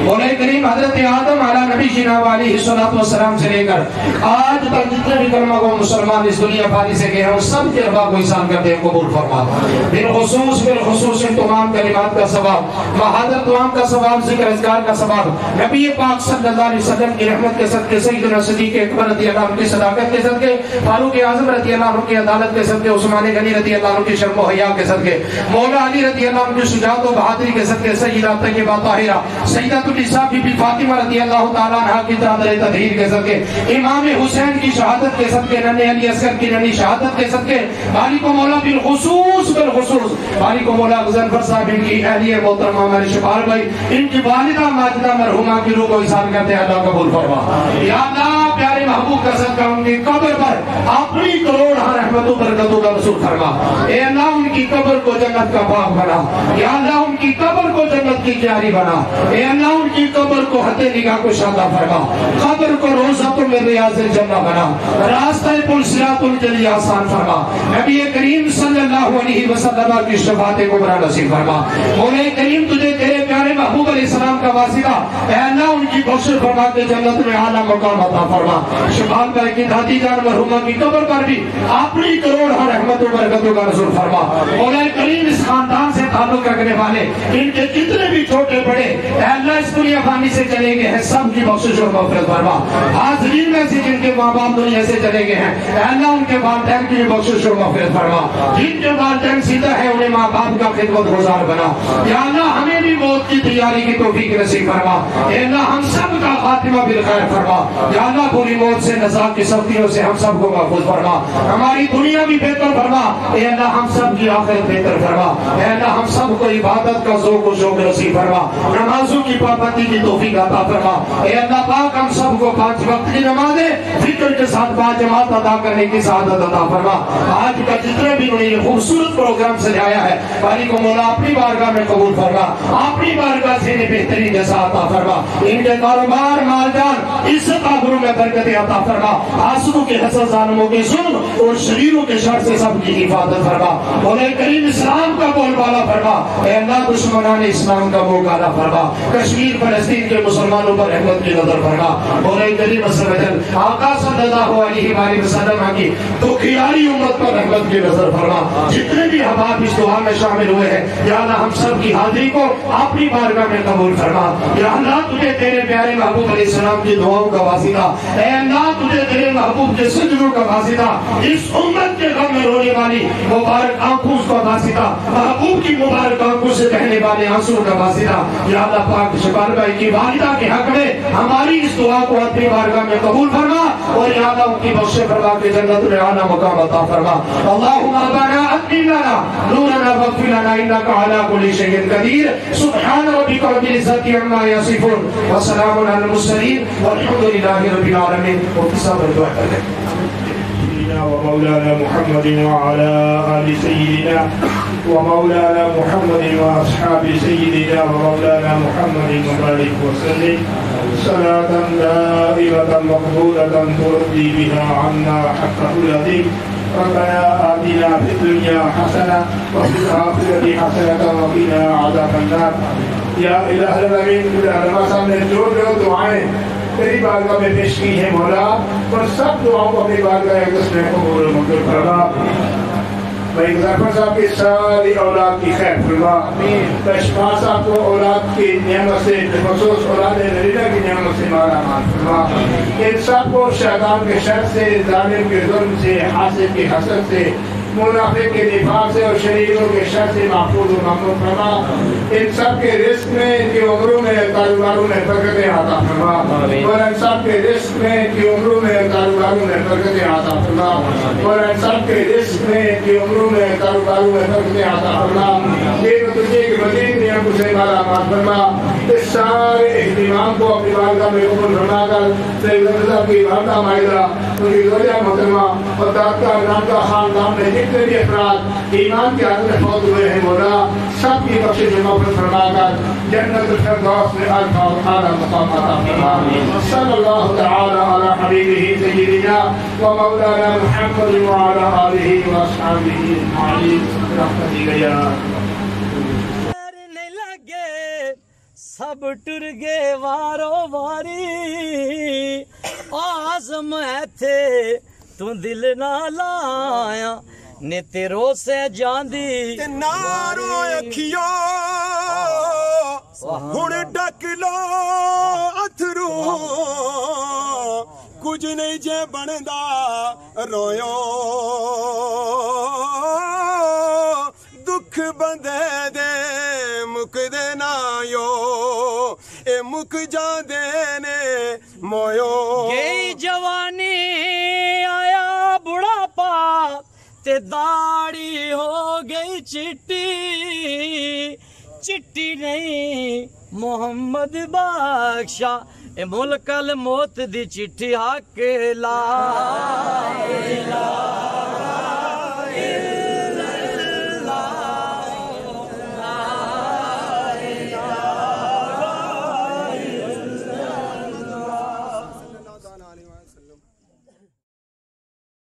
مولا کریم حضرت آدم علیہ نبی جناب علیہ السلام سے لے کر آج تک جتنے بھی کلمہ کو مسلمان اس دنیا پانی سے گئے ہیں اس سب کے روا کو احسان کرتے ہیں قبول فرما۔ بالخصوص ان تمام کلمات کا ثواب، بہادر تمام کا ثواب، ذکر اذکار کا ثواب، نبی پاک صلی اللہ علیہ وسلم کی رحمت کے صدقے، سیدنا صدیق اکبر رضی اللہ عنہ کی صداقت کے صدقے، فاروق اعظم رضی اللہ عنہ کی عدالت کے صدقے، عثمان غنی رضی اللہ عنہ کی شرم و حیا کے صدقے، مولا علی رضی اللہ عنہ کی شجاعت و بہادری کے صدقے، سیدہ طیبہ طاہرہ سیدۃ النساء بی بی فاطمہ رضی اللہ تعالیٰ عنہ کی چادر تطہیر کے صدقے، امام حسین کی شہادت کے صدقے، ننھے علی اصغر کی ننھی شہادت کے صدقے، مالک و مولا بالخصوص مالک و مولا غضنفر صاحب ان کی اہلیہ محترمہ ہمارے شفار بھائی، ان کی والدہ ماجدہ مرحومہ کی روح کو احسان کرتے ہیں، اللہ قبول فرما۔ یا اللہ پیارے محبوب کا صدقہ ان کی قبر پر اپنی کروڑ رحمتوں برکتوں کا رسول فرما۔ اے اللہ ان کی قبر کو جنت کا باغ بنا، یا اللہ ان کی قبر کو جنت کی کیاری بنا، اے اللہ ان کی قبر کو حد نگاہ کو شادہ فرما، قبر کو روضۃ من ریاض الجنہ بنا، راستہ پل صراط ان کے لیے آسان فرما، نبی کریم صلی اللہ علیہ وسلم کی شفاعت کبریٰ نصیب فرما۔ مولا کریم تجھے تیرے پیارے محبوب علیہ السلام کا واسطہ، اے اللہ ان کی بخشش فرما کے جنت میں اعلیٰ مقام عطا فرما۔ شفاعت بھائی کی دادی جان مرحومہ کی قبر پر بھی اپنی کروڑ رحمتوں برکتوں کا رسول فرما۔ مولا کریم اس خاندان سے تعلق رکھنے والے ان کے جتنے بھی چھوٹے بڑے اے اللہ اس دنیا فانی سے چلے گئے ہیں سب کی بخشش اور مغفرت فرما۔ حاضرین میں سے جن کے ماں باپ دنیا سے چلے گئے ہیں اے اللہ ان کے والدین کی بخشش اور مغفرت فرما، جن کے والدین سیدھا ہے انہیں ماں باپ کا خدمت گزار بنا، یا اللہ ہمیں بھی موت کی تیاری کی توفیق نصیب فرما، اے اللہ ہم سب کا خاتمہ بالخیر فرما، یا اللہ پوری موت سے نزاع کی سختیوں سے ہم سب کو محفوظ فرما، ہماری دنیا بھی بہتر فرما، اے اللہ ہم سب کی آخرت بہتر فرما، اے اللہ ہم سب کو عبادت کا ذوق و شوق نصیب فرما، نمازوں کی پابندی کی توفیق عطا فرما، اے اللہ پاک ہم سب کو 5 وقت کی نمازیں فکر کے ساتھ باجماعت ادا کرنے کی سعادت عطا فرما۔ آج کا جتنے بھی انہوں نے خوبصورت پروگرام سجایا ہے باری کو مولا اپنی بارگاہ میں قبول فرما، اپنی بارگاہ سے انہیں بہترین جزا عطا فرما، ان کے کاروبار مال جان عزت آبرو میں برکت عطا فرما، حاسدوں کے حسد ظالموں کے ظلم اور شریروں کے شر سے سب کی حفاظت فرما، مولا کریم اسلام کا بول بالا فرما، اے اللہ دشمنان اسلام کا منہ کالا فرما، کشمیر فلسطین کے مسلمانوں پر رحمت کی نظر فرما، مولا کریم سمجھن آقا صلی اللہ علیہ وآلہ وسلم کی دکھیاری امت پر رحمت کی نظر فرما، جتنے بھی احباب اس دعا میں شامل ہوئے ہیں یا اللہ ہم سب کی حاضری کو اپنی بارگاہ میں قبول فرما، یا اللہ تجھے تیرے پیارے محبوب علیہ السلام کی دعاؤں کا واسطہ، اے اللہ تجھے تیرے محبوب کے سجدوں کا واسطہ، اس امت کے غم میں رونے والی مبارک آنکھوں کا واسطہ، محبوب کی مبارک آنکھوں سے بہنے والے آنسوں کا واسطہ، یا اللہ پاک شفار بھائی کی والدہ کے حق میں ہماری اس دعا کو اپنی بارگاہ میں قبول فرما، اور یا اللہ ان کی بخش فرما کے جنت میں اعلیٰ مقام عطا فرما۔ اللہم ربنا اتمم لنا نورنا واغفر لنا انک علی کل شیء قدیر، سبحان ربک رب العزۃ عما یصفون وسلام علی المرسلین والحمد للہ رب العالمین۔ دعا کریں ومولانا محمد وعلى آل سيدنا ومولانا محمد وأصحاب سيدنا ومولانا محمد وبارك وسلم صلاة دائمة مقبولة ترضي بها عنا حق الذي ربنا آتنا في الدنيا حسنة وفي الآخرة حسنة وقنا عذاب النار۔ یا الہ العالمین علماء صاحب نے جو دعائیں تیری بارگاہ میں پیش کی ہیں مولا اور سب دعاؤں کو اپنی بارگاہ ایک میں قبول منظور فرما۔ بھائی غضنفر صاحب کی ساری اولاد کی خیر فرما، کشمار صاحب کو اولاد کی نعمت سے بخصوص اولاد نریدہ کی نعمت سے مالا مال فرما، ان سب کو شیطان کے شر سے، ظالم کے ظلم سے، حاسد کے حسد سے، منافق کے نفاق سے اور شریروں کے شر سے محفوظ و محفوظ فرما، ان سب کے رزق میں، ان کی عمروں میں، کاروباروں میں برکتیں عطا فرما، اور ان سب کے رزق میں، ان کی عمروں میں، کاروباروں میں برکتیں عطا فرما، اور ان سب کے رزق میں، ان کی عمروں میں، کاروباروں میں برکتیں عطا فرما، یہ تجھے کے مزید نعمتوں سے مالا مال فرما، اس سارے اہتمام امام کو اپنی بارگاہ میں قبول فرما کر سید رضا کی والدہ مائدہ ان کی زوجہ محترمہ اور دادگاہ نامدہ خاندان میں جتنے بھی افراد ایمان کی حالت میں فوت ہوئے ہیں مولا سب کی بخشش میں مغفرت فرما کر جنت الفردوس میں اعلیٰ مقام عطا فرما صلی اللہ تعالی علی حبیبہ سیدنا و مولانا محمد وعلی آلہ و اصحابہ اجمعین برحمتک یا سب ٹر گے وارو واری آزم تھے تو دل نہ لایا نے تیرو سے جاندی نارو اکھیو ہن ڈک لو اتھرو کچھ نہیں جے بندا رویو دکھ بندے دے مک دے نایو اے مک جاندے نے مویو گئی جوانی آیا بڑھاپا تے داڑھی ہو گئی چٹی چٹی نہیں محمد بخشا اے ملک الموت دی چٹھی حق لا الہ